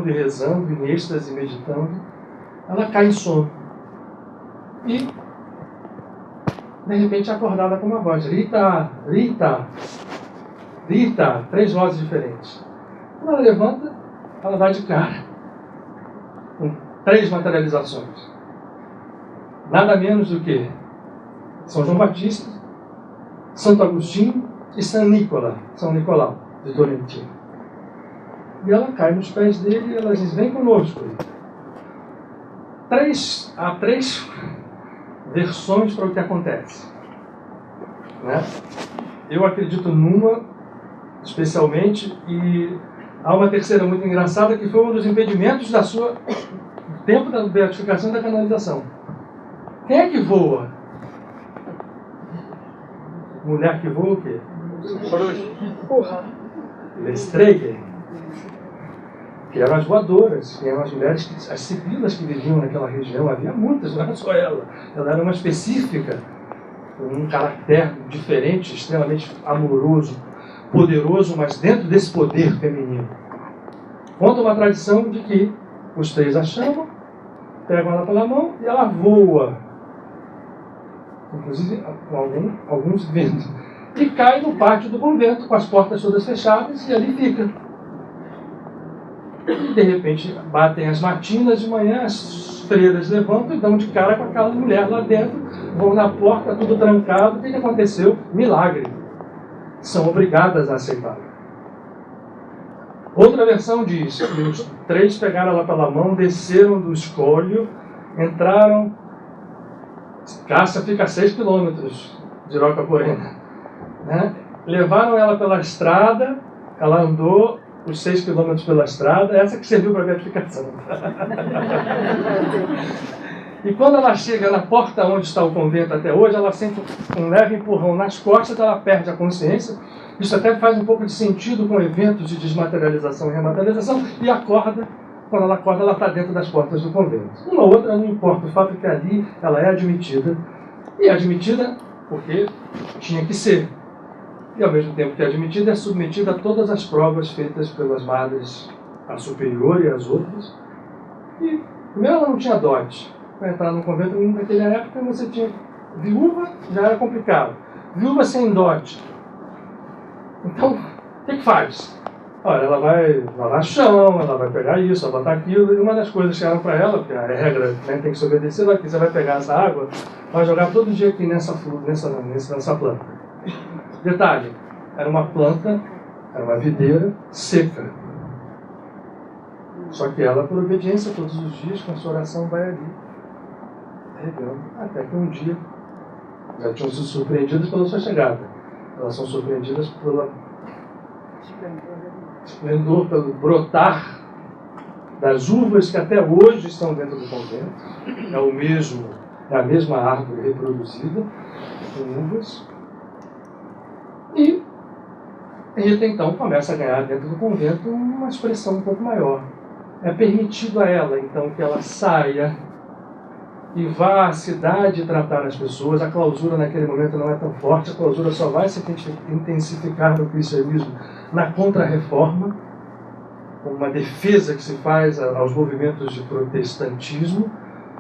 e rezando, em êxtase e meditando, ela cai em sono. E, de repente, é acordada com uma voz: Rita, Rita, Rita, 3 vozes diferentes. Quando ela levanta, ela vai de cara, com 3 materializações. Nada menos do que São João Batista, Santo Agostinho e São Nicolau de Tolentino. E ela cai nos pés dele e ela diz: vem conosco. Há 3 versões para o que acontece, né? Eu acredito numa especialmente, e há uma terceira muito engraçada que foi um dos impedimentos do tempo da beatificação e da canonização. Quem é que voa? Mulher que voa o quê? Estrega. Que eram as voadoras, que eram as mulheres, as sibilas que viviam naquela região. Havia muitas, não era só ela. Ela era uma específica, com um caráter diferente, extremamente amoroso, poderoso, mas dentro desse poder feminino. Conta uma tradição de que os 3 a chamam, pegam ela pela mão e ela voa. Inclusive, alguns vendo. E cai no pátio do convento, com as portas todas fechadas, e ali fica. E, de repente, batem as matinas de manhã, as freiras levantam e dão de cara com aquela mulher lá dentro, vão na porta, tudo trancado. O que aconteceu? Milagre. São obrigadas a aceitar. Outra versão diz que os 3 pegaram ela pela mão, desceram do escolho, entraram. Cássia fica a 6 quilômetros de Roca Porena, né? Levaram ela pela estrada, ela andou os 6 quilômetros pela estrada, essa que serviu para a beatificação. E quando ela chega na porta onde está o convento até hoje, ela sente um leve empurrão nas costas, ela perde a consciência. Isso até faz um pouco de sentido com eventos de desmaterialização e rematerialização, e acorda. Quando ela acorda, ela está dentro das portas do convento. Uma outra, não importa, o fato é que ali ela é admitida. E é admitida porque tinha que ser. E ao mesmo tempo que é admitida, é submetida a todas as provas feitas pelas madres, a superior e as outras. E primeiro ela não tinha dote. Para entrar no convento naquela época você tinha viúva, já era complicado. Viúva sem dote. Então, o que faz? Olha, ela vai lavar chão, ela vai pegar isso, ela vai botar aquilo, e uma das coisas que eram para ela, porque a regra, né, tem que se obedecer, você vai pegar essa água, vai jogar todo dia aqui nessa planta. Detalhe, era uma planta, era uma videira seca. Só que ela, por obediência, todos os dias, com a sua oração, vai ali, regando, até que um dia já tinham sido surpreendidas pela sua chegada. Elas são surpreendidas pelo esplendor, pelo brotar das uvas que até hoje estão dentro do convento. É a mesma árvore reproduzida, com uvas. E Rita, então, começa a ganhar dentro do convento uma expressão um pouco maior. É permitido a ela, então, que ela saia e vá à cidade tratar as pessoas. A clausura naquele momento não é tão forte, a clausura só vai se intensificar no cristianismo na Contra-Reforma, uma defesa que se faz aos movimentos de protestantismo.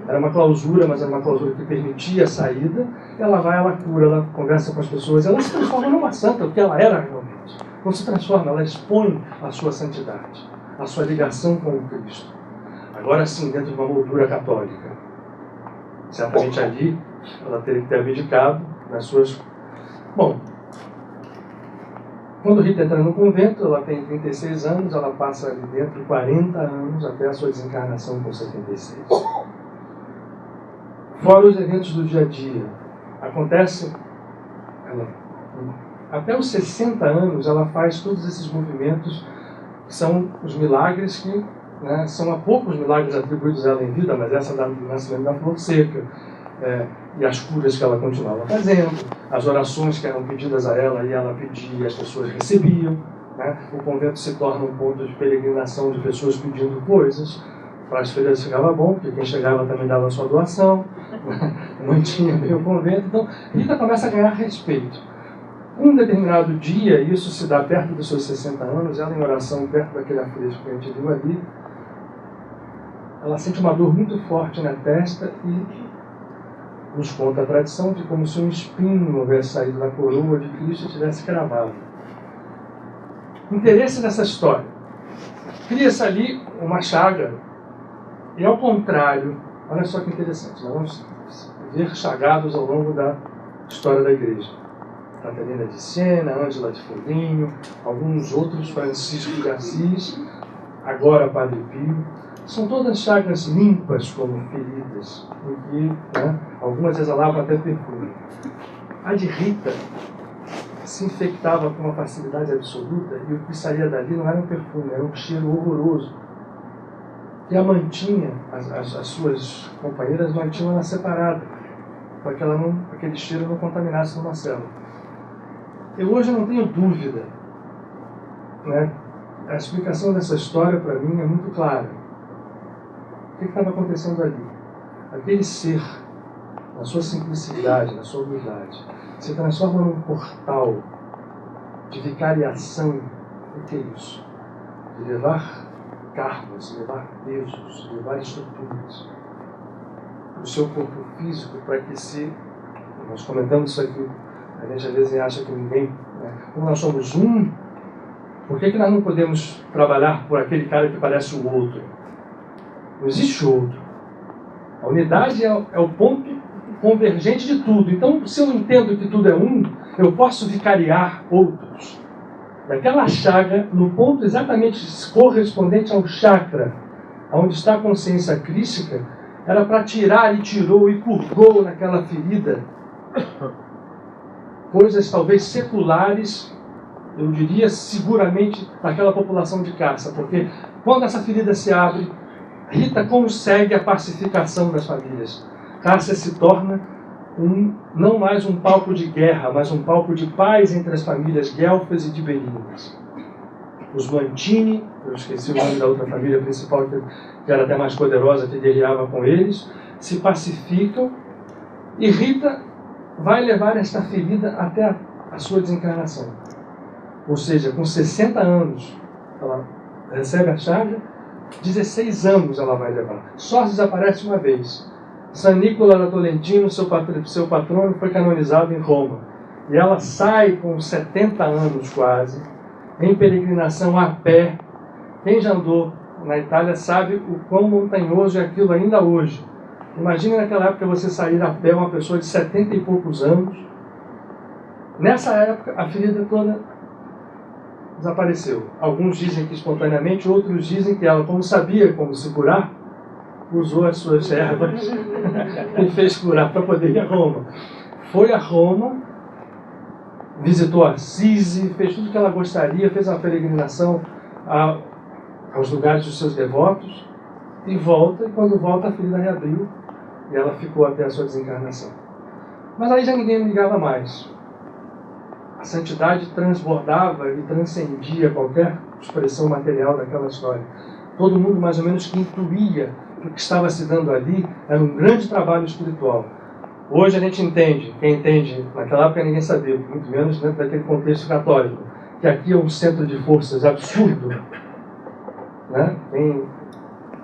Era uma clausura, mas era uma clausura que permitia a saída. Ela vai, ela cura, ela conversa com as pessoas, ela se transforma numa santa, o que ela era realmente. Não se transforma, ela expõe a sua santidade, a sua ligação com o Cristo. Agora sim, dentro de uma moldura católica. Certamente ali, ela teria que ter abdicado nas suas... Bom, quando Rita entra no convento, ela tem 36 anos, ela passa ali dentro 40 anos até a sua desencarnação com 76. Fora os eventos do dia a dia, acontece, até os 60 anos, ela faz todos esses movimentos, que são os milagres que, né, são há poucos milagres atribuídos a ela em vida, mas essa do nascimento da flor seca, e as curas que ela continuava fazendo, as orações que eram pedidas a ela e ela pedia e as pessoas recebiam, né? O convento se torna um ponto de peregrinação de pessoas pedindo coisas. Para as feiras ficava bom, porque quem chegava também dava a sua doação, mantinha bem o convento. Então, Rita começa a ganhar respeito. Um determinado dia, e isso se dá perto dos seus 60 anos, ela em oração, perto daquele afresco que a gente viu ali, ela sente uma dor muito forte na testa e nos conta a tradição de como se um espinho houvesse saído da coroa de Cristo e tivesse cravado. Interesse nessa história. Cria-se ali uma chaga. E ao contrário, olha só que interessante, nós vamos ver chagados ao longo da história da igreja. Catarina de Siena, Ângela de Foligno, alguns outros, Francisco de Assis, agora Padre Pio. São todas chagas limpas como feridas, em que, né, algumas exalavam até perfume. A de Rita se infectava com uma facilidade absoluta e o que saía dali não era um perfume, era um cheiro horroroso. E a mantinha, as suas companheiras mantinham ela separada, para que aquele cheiro não contaminasse numa célula. Eu hoje não tenho dúvida, né? A explicação dessa história para mim é muito clara. O que estava acontecendo ali? Aquele ser, na sua simplicidade, na sua humildade, se transforma num portal de vicariação. O que é isso? De levar karmas, levar pesos, levar estruturas para o seu corpo físico, para que nós comentamos isso aqui, a gente às vezes acha que ninguém, né? Como nós somos um, por que nós não podemos trabalhar por aquele cara que parece o outro? Não existe outro. A unidade é o ponto convergente de tudo. Então, se eu entendo que tudo é um, eu posso vicariar outros. Daquela chaga, no ponto exatamente correspondente ao chakra, onde está a consciência crística, era para tirar e tirou e curvou naquela ferida coisas talvez seculares, eu diria seguramente daquela população de Cássia, porque quando essa ferida se abre, Rita consegue a pacificação das famílias. Cássia se torna não mais um palco de guerra, mas um palco de paz entre as famílias guelfas e tiberinas. Os Mantini, eu esqueci o nome da outra família principal, que era até mais poderosa, que guerreava com eles, se pacificam e Rita vai levar esta ferida até a sua desencarnação. Ou seja, com 60 anos, ela recebe a chaga, 16 anos ela vai levar. Só desaparece uma vez. San Nicola da Tolentino, seu patrono, foi canonizado em Roma. E ela sai com 70 anos quase, em peregrinação a pé. Quem já andou na Itália sabe o quão montanhoso é aquilo ainda hoje. Imagine naquela época você sair a pé, uma pessoa de 70 e poucos anos. Nessa época, a ferida toda desapareceu. Alguns dizem que espontaneamente, outros dizem que ela, como sabia como se curar, usou as suas ervas e fez curar para poder ir a Roma. Foi a Roma, visitou Assisi, fez tudo o que ela gostaria, fez uma peregrinação aos lugares dos seus devotos, e volta, e quando volta a ferida reabriu, e ela ficou até a sua desencarnação. Mas aí já ninguém ligava mais. A santidade transbordava e transcendia qualquer expressão material daquela história. Todo mundo mais ou menos que intuía que o que estava se dando ali era um grande trabalho espiritual. Hoje a gente entende, quem entende, naquela época ninguém sabia, muito menos dentro daquele contexto católico, que aqui é um centro de forças absurdo. Né? Quem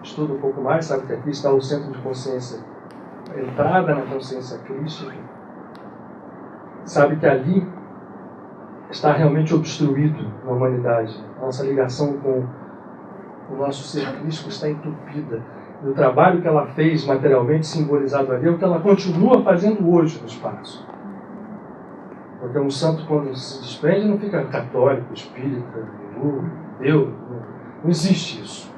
estuda um pouco mais sabe que aqui está o centro de consciência, a entrada na consciência crística. Sabe que ali está realmente obstruído na humanidade. A nossa ligação com o nosso ser crístico está entupida. E o trabalho que ela fez materialmente, simbolizado ali, é o que ela continua fazendo hoje no espaço. Porque um santo, quando se desprende, não fica católico, espírita, Deus. Não existe isso.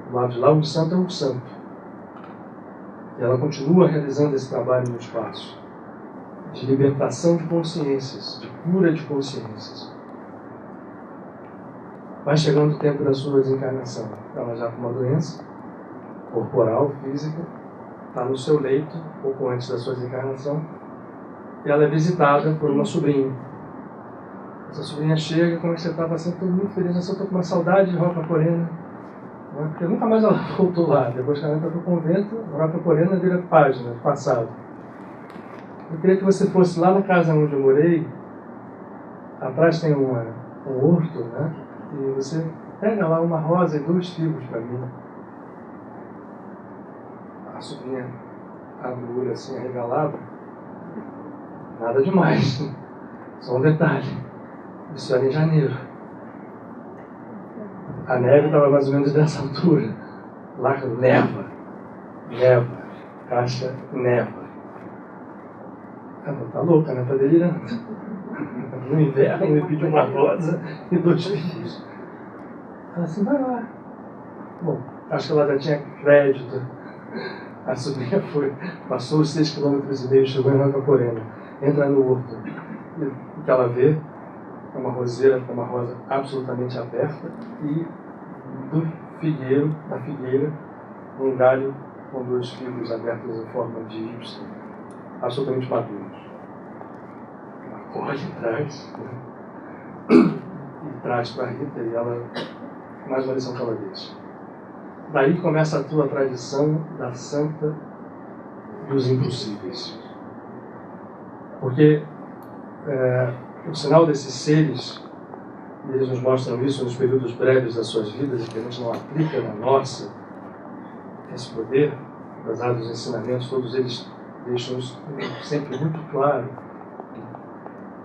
Do lado de lá, um santo é um santo. E ela continua realizando esse trabalho no espaço, de libertação de consciências, de cura de consciências. Vai chegando o tempo da sua desencarnação. Ela já com uma doença corporal, física, está no seu leito, pouco antes da sua desencarnação, e ela é visitada por uma sobrinha. Essa sobrinha chega, como é que você está? Assim, estou muito feliz, eu estou com uma saudade de Roca Porena, né? Porque nunca mais ela voltou lá. Depois que ela entra para o convento, Roca Porena vira página, passado. Eu queria que você fosse lá na casa onde eu morei, atrás tem um horto, né? E você pega lá uma rosa e 2 figos para mim. A sobrinha abre o olho assim, arregalado. Nada demais. Só um detalhe. Isso era em janeiro. A neve estava mais ou menos dessa altura. Lá neva. Neva. Caixa neva. Ela tá louca, né? Tá delirando. No inverno me pediu uma rosa e 2 figos. Ela assim, vai lá. Bom, acho que ela já tinha crédito. A sobrinha foi, passou os 6,5 km, chegou em Roca Porena, entra no horto. E o que ela vê é uma roseira com uma rosa absolutamente aberta e do figueiro, da figueira, um galho com 2 figos abertos em forma de Y, absolutamente maduros. Ela corre atrás, e traz para a Rita, e ela, mais uma lição que ela deixa. Daí começa a tua tradição da santa dos impossíveis. Porque o sinal desses seres, e eles nos mostram isso nos períodos breves das suas vidas, e que a gente não aplica na nossa, esse poder, apesar dos ensinamentos, todos eles deixam isso sempre muito claro,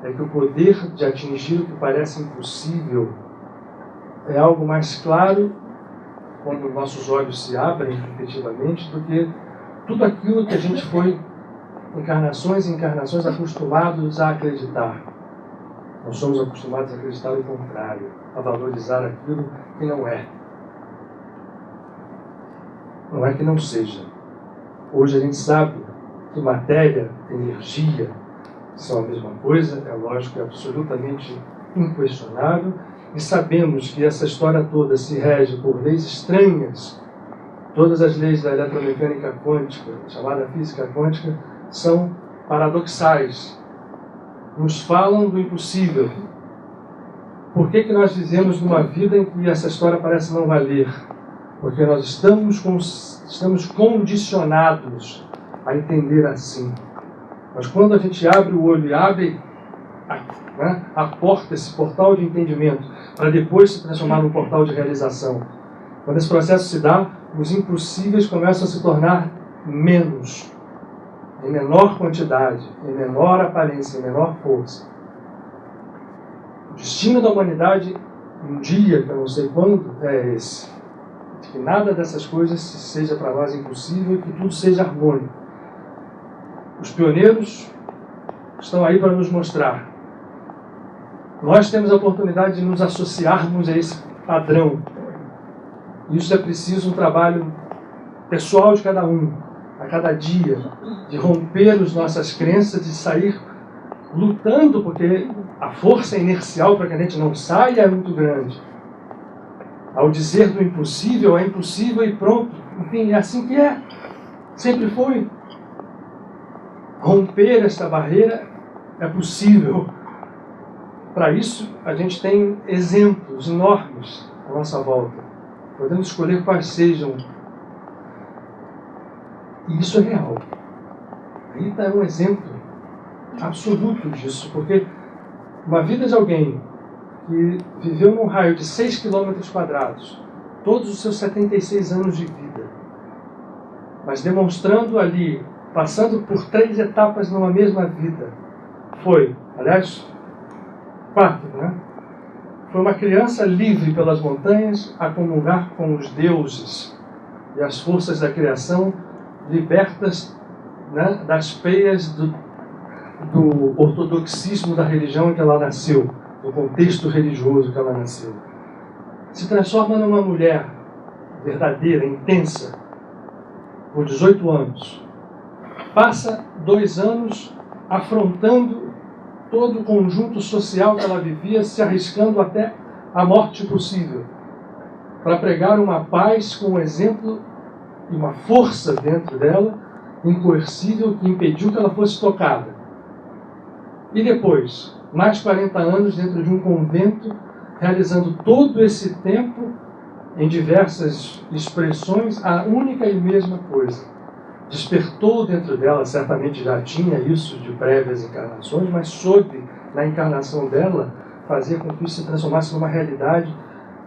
é que o poder de atingir o que parece impossível é algo mais claro quando nossos olhos se abrem efetivamente do que tudo aquilo que a gente foi encarnações e encarnações acostumados a acreditar. Nós somos acostumados a acreditar o contrário, a valorizar aquilo que não é. Não é que não seja. Hoje a gente sabe que matéria, energia são a mesma coisa, é lógico, é absolutamente inquestionável, e sabemos que essa história toda se rege por leis estranhas. Todas as leis da eletromecânica quântica, chamada física quântica, são paradoxais. Nos falam do impossível. Por que nós vivemos numa vida em que essa história parece não valer? Porque nós estamos condicionados a entender assim. Mas quando a gente abre o olho e abre a porta, esse portal de entendimento, para depois se transformar num portal de realização, quando esse processo se dá, os impossíveis começam a se tornar menos, em menor quantidade, em menor aparência, em menor força. O destino da humanidade, um dia, que eu não sei quando, é esse. De que nada dessas coisas seja para nós impossível e que tudo seja harmônico. Os pioneiros estão aí para nos mostrar Nós temos a oportunidade de nos associarmos a esse padrão. Isso é preciso um trabalho pessoal de cada um, a cada dia, de romper as nossas crenças, de sair lutando, porque a força inercial para que a gente não saia é muito grande. Ao dizer do impossível, é impossível e pronto. Enfim, é assim que é. Sempre foi. Romper esta barreira é possível. Para isso, a gente tem exemplos enormes à nossa volta. Podemos escolher quais sejam. E isso é real. Aí está um exemplo absoluto disso, porque uma vida de alguém que viveu num raio de 6 km², todos os seus 76 anos de vida, mas demonstrando ali, passando por 3 etapas numa mesma vida, foi, aliás, 4, né? Foi uma criança livre pelas montanhas a comungar com os deuses e as forças da criação, libertas, né, das peias do ortodoxismo da religião em que ela nasceu, do contexto religioso que ela nasceu. Se transforma numa mulher verdadeira, intensa, por 18 anos. Passa 2 anos afrontando todo o conjunto social que ela vivia, se arriscando até a morte possível, para pregar uma paz com um exemplo e uma força dentro dela, incoercível, que impediu que ela fosse tocada. E depois, mais 40 anos dentro de um convento, realizando todo esse tempo, em diversas expressões, a única e mesma coisa. Despertou dentro dela, certamente já tinha isso de prévias encarnações, mas soube, na encarnação dela, fazer com que isso se transformasse numa realidade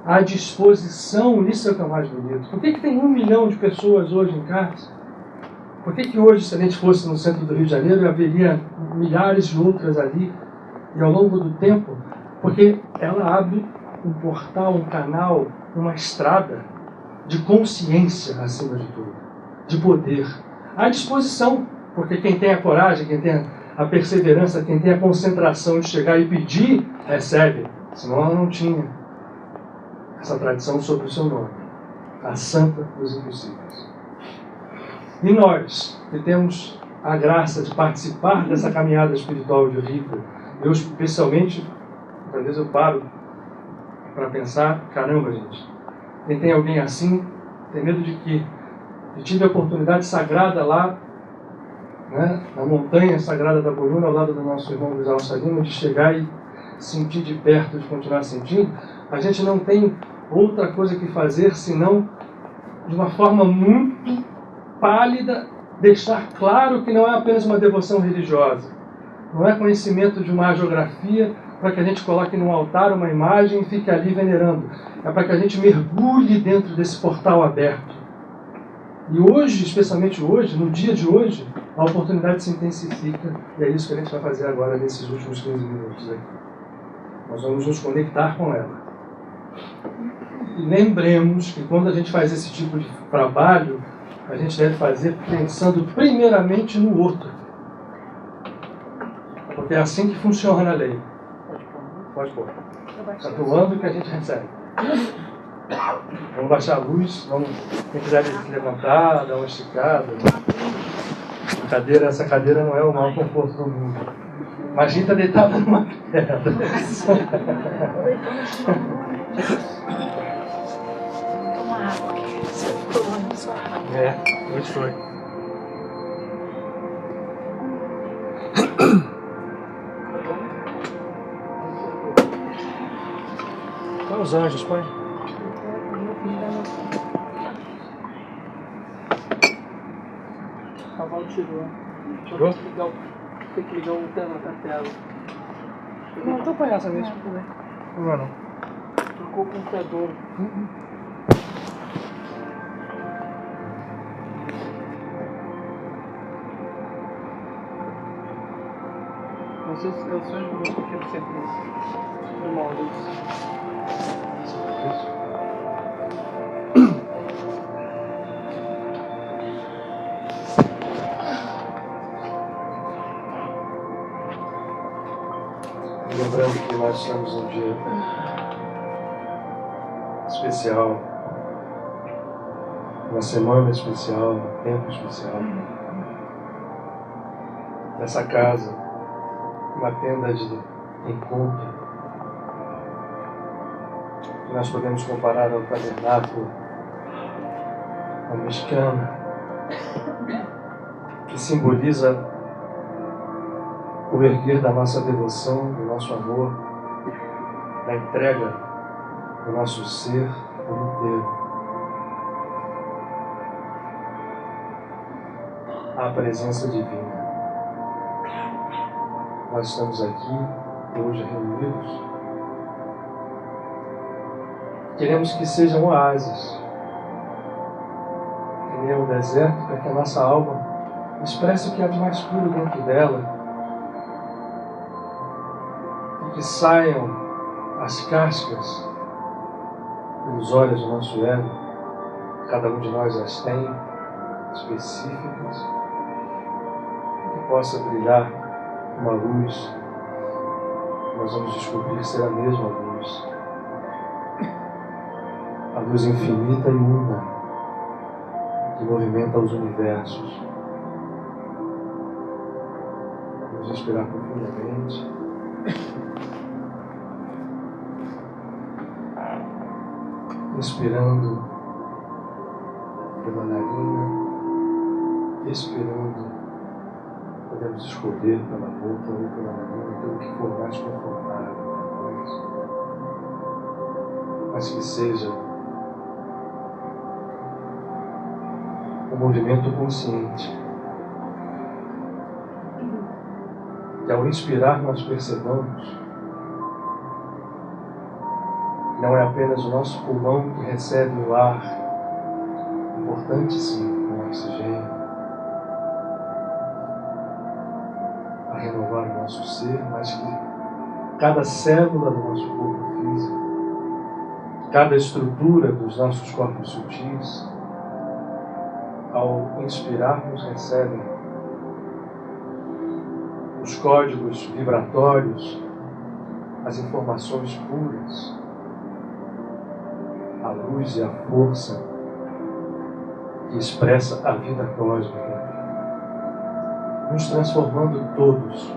à disposição. Isso é o que é o mais bonito. Por que tem 1 milhão de pessoas hoje em casa? Por que hoje, se a gente fosse no centro do Rio de Janeiro, haveria milhares de outras ali? E ao longo do tempo, porque ela abre um portal, um canal, uma estrada de consciência, acima de tudo, de poder, à disposição, porque quem tem a coragem, quem tem a perseverança, quem tem a concentração de chegar e pedir, recebe. Senão ela não tinha essa tradição sobre o seu nome, a Santa dos Impossíveis. E nós, que temos a graça de participar dessa caminhada espiritual de vida, eu especialmente, às vezes eu paro para pensar, caramba, gente, quem tem alguém assim, tem medo de que eu tive a oportunidade sagrada lá, né, na montanha sagrada da Boruna, ao lado do nosso irmão Luiz Alçalino, de chegar e sentir de perto, de continuar sentindo. A gente não tem outra coisa que fazer senão, de uma forma muito pálida, deixar claro que não é apenas uma devoção religiosa, não é conhecimento de uma hagiografia para que a gente coloque num altar uma imagem e fique ali venerando. É para que a gente mergulhe dentro desse portal aberto. E hoje, especialmente hoje, no dia de hoje, a oportunidade se intensifica, e é isso que a gente vai fazer agora nesses últimos 15 minutos aqui. Nós vamos nos conectar com ela. E lembremos que quando a gente faz esse tipo de trabalho, a gente deve fazer pensando primeiramente no outro. Porque é assim que funciona a lei. Pode pôr. Está doando o que a gente recebe. Vamos baixar a luz, quem quiser levantar, dar uma esticada. Essa cadeira não é o maior conforto do mundo. Imagina estar deitado numa pedra. Hoje foi. Qual os anjos, pai? O cavalo tirou. Tirou? Tem que ligar o tela da tela. Não, então põe essa mesmo. Não vai não. Trocou o computador. Não sei se é o sonho de música que eu sempre no molde. Lembrando que nós estamos num dia especial, uma semana especial, um tempo especial. Nessa casa, uma tenda de encontro, que nós podemos comparar ao tabernáculo mexicano, que simboliza o erguer da nossa devoção, do nosso amor, da entrega do nosso ser por inteiro à presença divina. Nós estamos aqui hoje reunidos. Queremos que sejam oásis em meio ao deserto, para que a nossa alma expresse o que há de mais puro dentro dela, e que saiam as cascas pelos olhos do nosso ego. Cada um de nós as tem específicas, que possa brilhar uma luz. Nós vamos descobrir ser a mesma luz, a luz infinita e una que movimenta os universos. Vamos respirar profundamente. Inspirando pela narina, expirando. Podemos escolher pela boca ou pela narina, pelo que for mais confortável para nós. Mas que seja um movimento consciente. Que ao inspirar nós percebamos que não é apenas o nosso pulmão que recebe o ar, importante sim, o oxigênio, a renovar o nosso ser, mas que cada célula do nosso corpo físico, cada estrutura dos nossos corpos sutis, ao inspirarmos, recebem os códigos vibratórios, as informações puras, a luz e a força que expressa a vida cósmica, nos transformando todos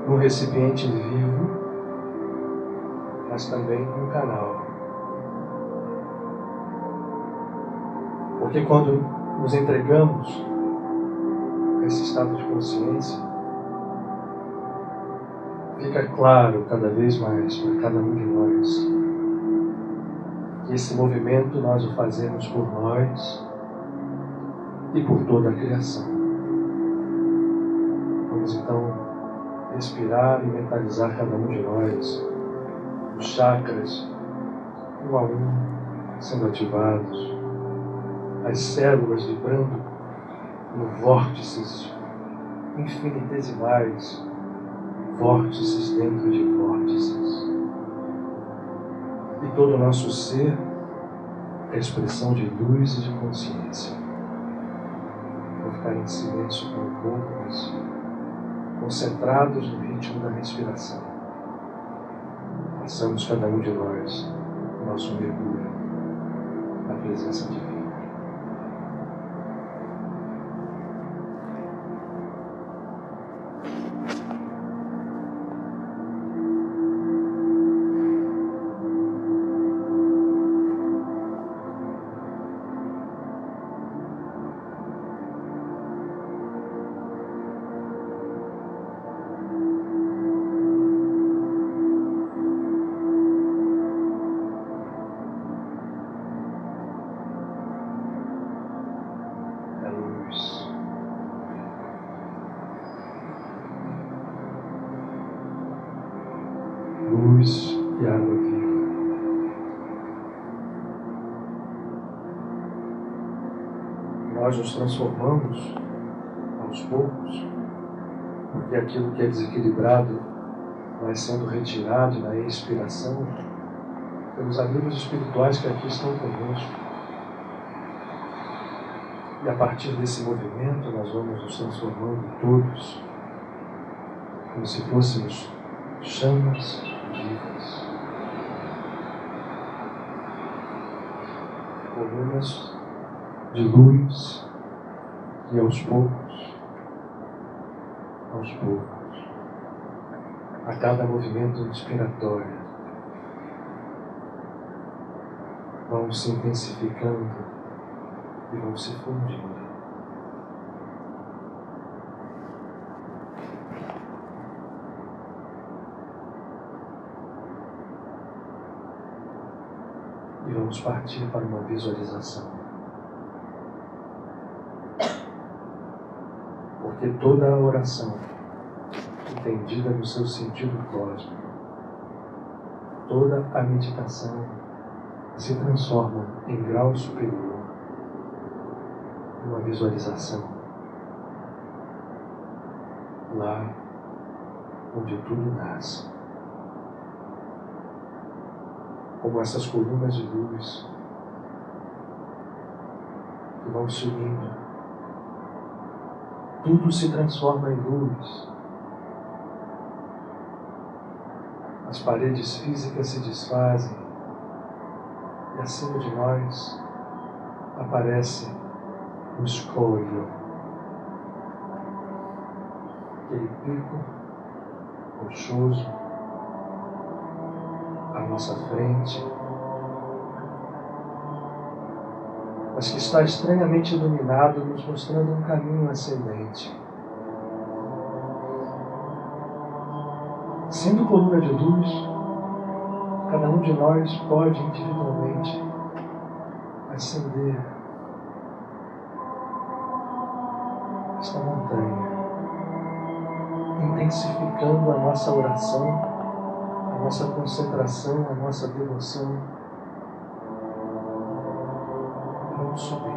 num recipiente vivo, mas também num canal. Porque quando nos entregamos a esse estado de consciência, fica claro cada vez mais para cada um de nós que esse movimento nós o fazemos por nós e por toda a criação. Vamos então respirar e mentalizar cada um de nós, os chakras, um a um, sendo ativados, as células vibrando no vórtices infinitesimais, vórtices dentro de vórtices. E todo o nosso ser é expressão de luz e de consciência. Vou ficar em silêncio por um pouco, mas concentrados no ritmo da respiração. Façamos cada um de nós o nosso mergulho na presença divina. Luz e água viva. Nós nos transformamos aos poucos, porque aquilo que é desequilibrado vai sendo retirado na expiração pelos amigos espirituais que aqui estão conosco. E a partir desse movimento nós vamos nos transformando todos, como se fôssemos chamas vivas, colunas de luz, e aos poucos, a cada movimento inspiratório, vão se intensificando e vão se fundindo. E vamos partir para uma visualização. Porque toda a oração, entendida no seu sentido cósmico, toda a meditação se transforma em grau superior, numa visualização. Lá onde tudo nasce. Como essas colunas de luz que vão subindo, tudo se transforma em luz. As paredes físicas se desfazem e acima de nós aparece o escolho, aquele pico rochoso à nossa frente, mas que está estranhamente iluminado, nos mostrando um caminho ascendente. Sendo coluna de luz, cada um de nós pode individualmente ascender esta montanha, intensificando a nossa oração, a nossa concentração, a nossa devoção. Vamos subir.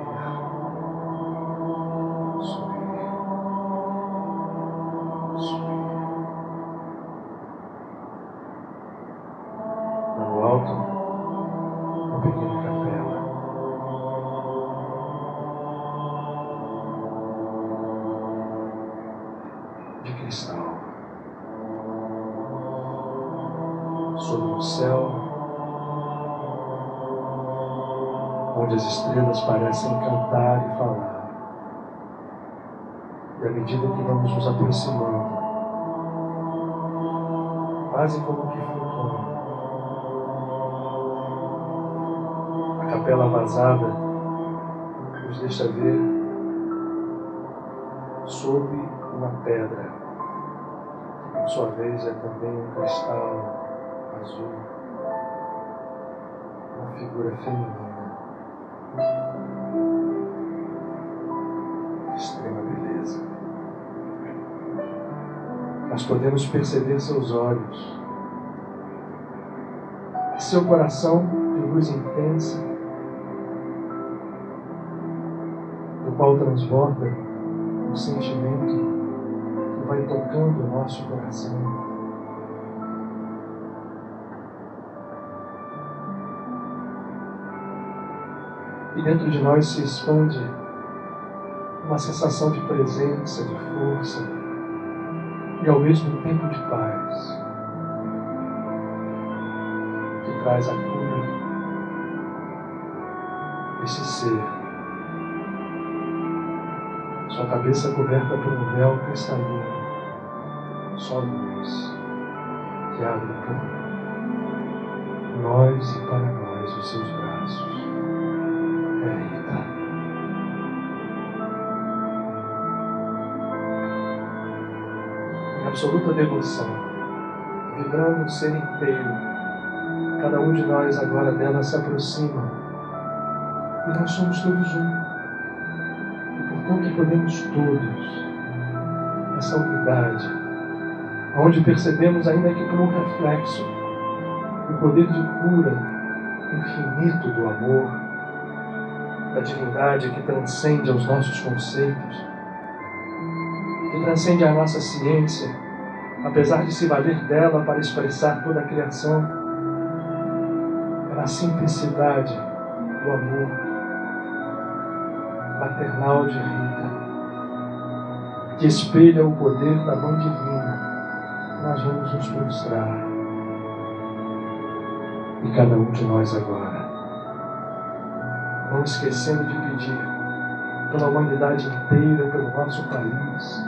Lá no alto, uma pequena capela. De cristal. Sobre o céu, onde as estrelas parecem cantar e falar. E à medida que vamos nos aproximando, quase como que flutuando, a capela vazada nos deixa ver sob uma pedra, que por sua vez é também um cristal azul, uma figura feminina. Extrema beleza. Nós podemos perceber seus olhos, seu coração de luz intensa, do qual transborda um sentimento que vai tocando o nosso coração. E dentro de nós se expande uma sensação de presença, de força e ao mesmo tempo de paz, que traz a cura desse ser, sua cabeça coberta por um véu cristalino, só luz que abre por nós e para nós os seus braços. Eita. Em absoluta devoção, vibrando o ser inteiro, cada um de nós agora dela se aproxima e nós somos todos um. E portanto podemos todos essa unidade, onde percebemos, ainda que por um reflexo, o poder de cura infinito do amor, da divindade que transcende aos nossos conceitos, que transcende a nossa ciência, apesar de se valer dela para expressar toda a criação. É na simplicidade do amor maternal de Rita, que espelha o poder da mão divina nós vamos nos prostrar. E cada um de nós agora, não esquecendo de pedir pela humanidade inteira, pelo nosso país,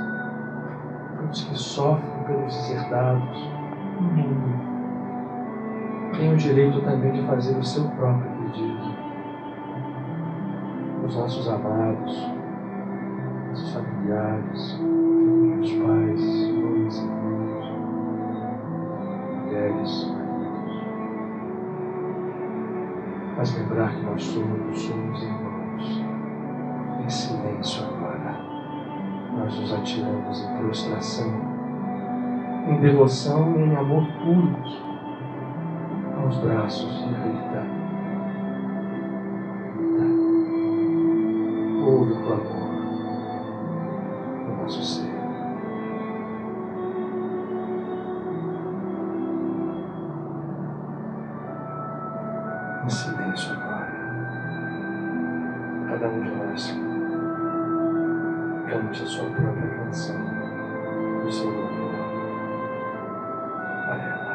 pelos que sofrem, pelos deserdados, no mundo, tem o direito também de fazer o seu próprio pedido. Os nossos amados, nossos familiares, filhos, pais, mães, irmãos, mulheres, maridos. Mas lembrar que nós somos irmãos. Em silêncio agora, nós nos atiramos em prostração, em devoção e em amor puros aos braços de Rita. Rita, ouve o clamor do nosso ser. Em silêncio agora, cada um de nós cante a sua própria canção do seu louvor a ela.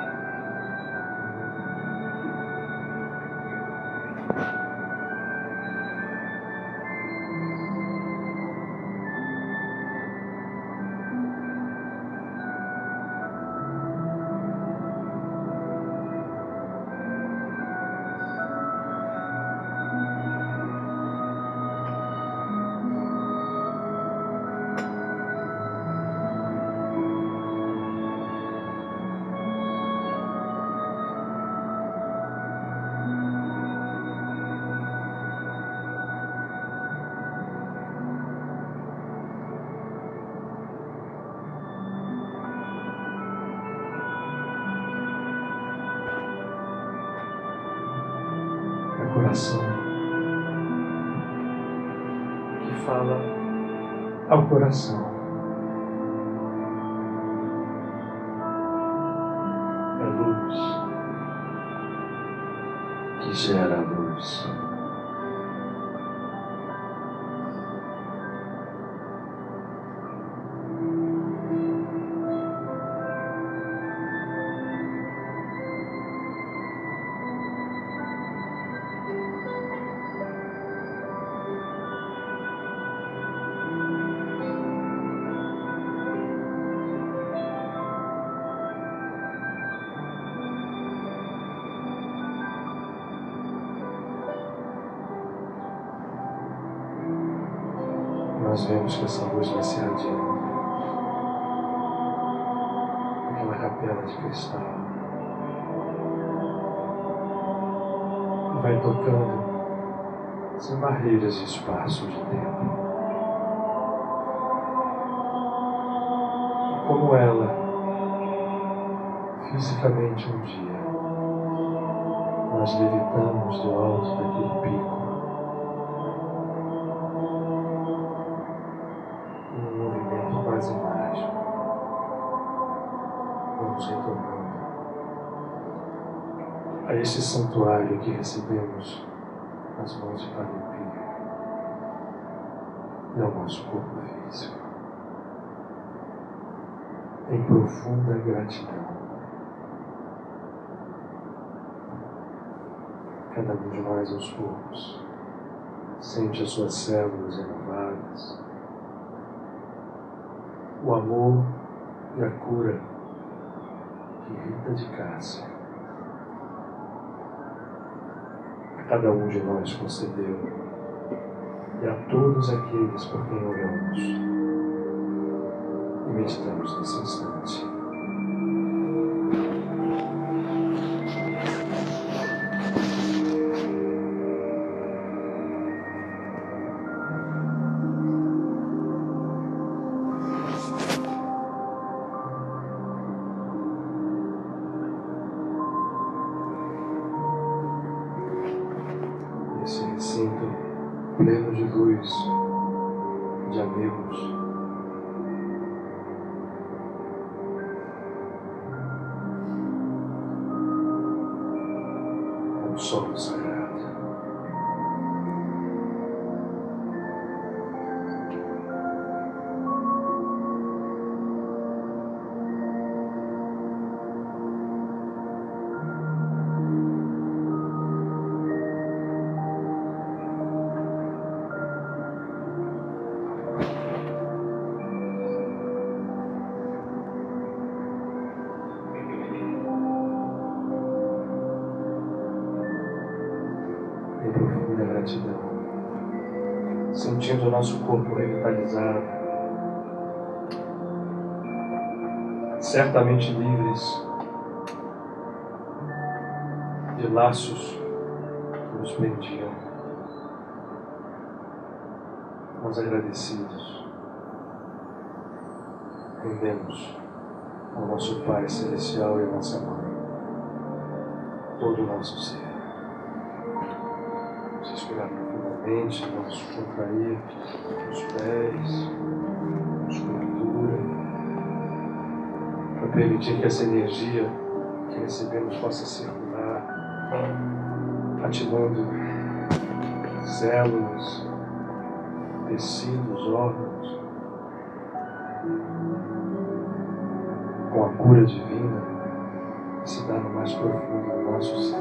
Coração que fala ao coração. É luz que gera luz. Nós vemos que essa luz vai se irradiando naquela capela de cristal e vai tocando sem barreiras de espaço de tempo. E como ela, fisicamente um dia, nós levitamos do alto daquele pico. Quase mágico. Vamos retornando a esse santuário que recebemos nas mãos de Padre Pio e ao nosso corpo físico, em profunda gratidão. Cada um de nós aos poucos sente as suas células renovadas, o amor e a cura que Rita de Cássia a cada um de nós concedeu e a todos aqueles por quem oramos e meditamos nesse instante. Esse recinto pleno de luz, de amigos, é um solo sagrado. gratidão, sentindo o nosso corpo revitalizado, certamente livres de laços que nos prendiam, mas agradecidos, rendemos ao nosso Pai Celestial e à nossa Mãe todo o nosso ser. Vamos respirar profundamente, vamos contrair os pés, musculatura, para permitir que essa energia que recebemos possa circular, ativando células, tecidos, órgãos, com a cura divina que se dá no mais profundo do nosso ser.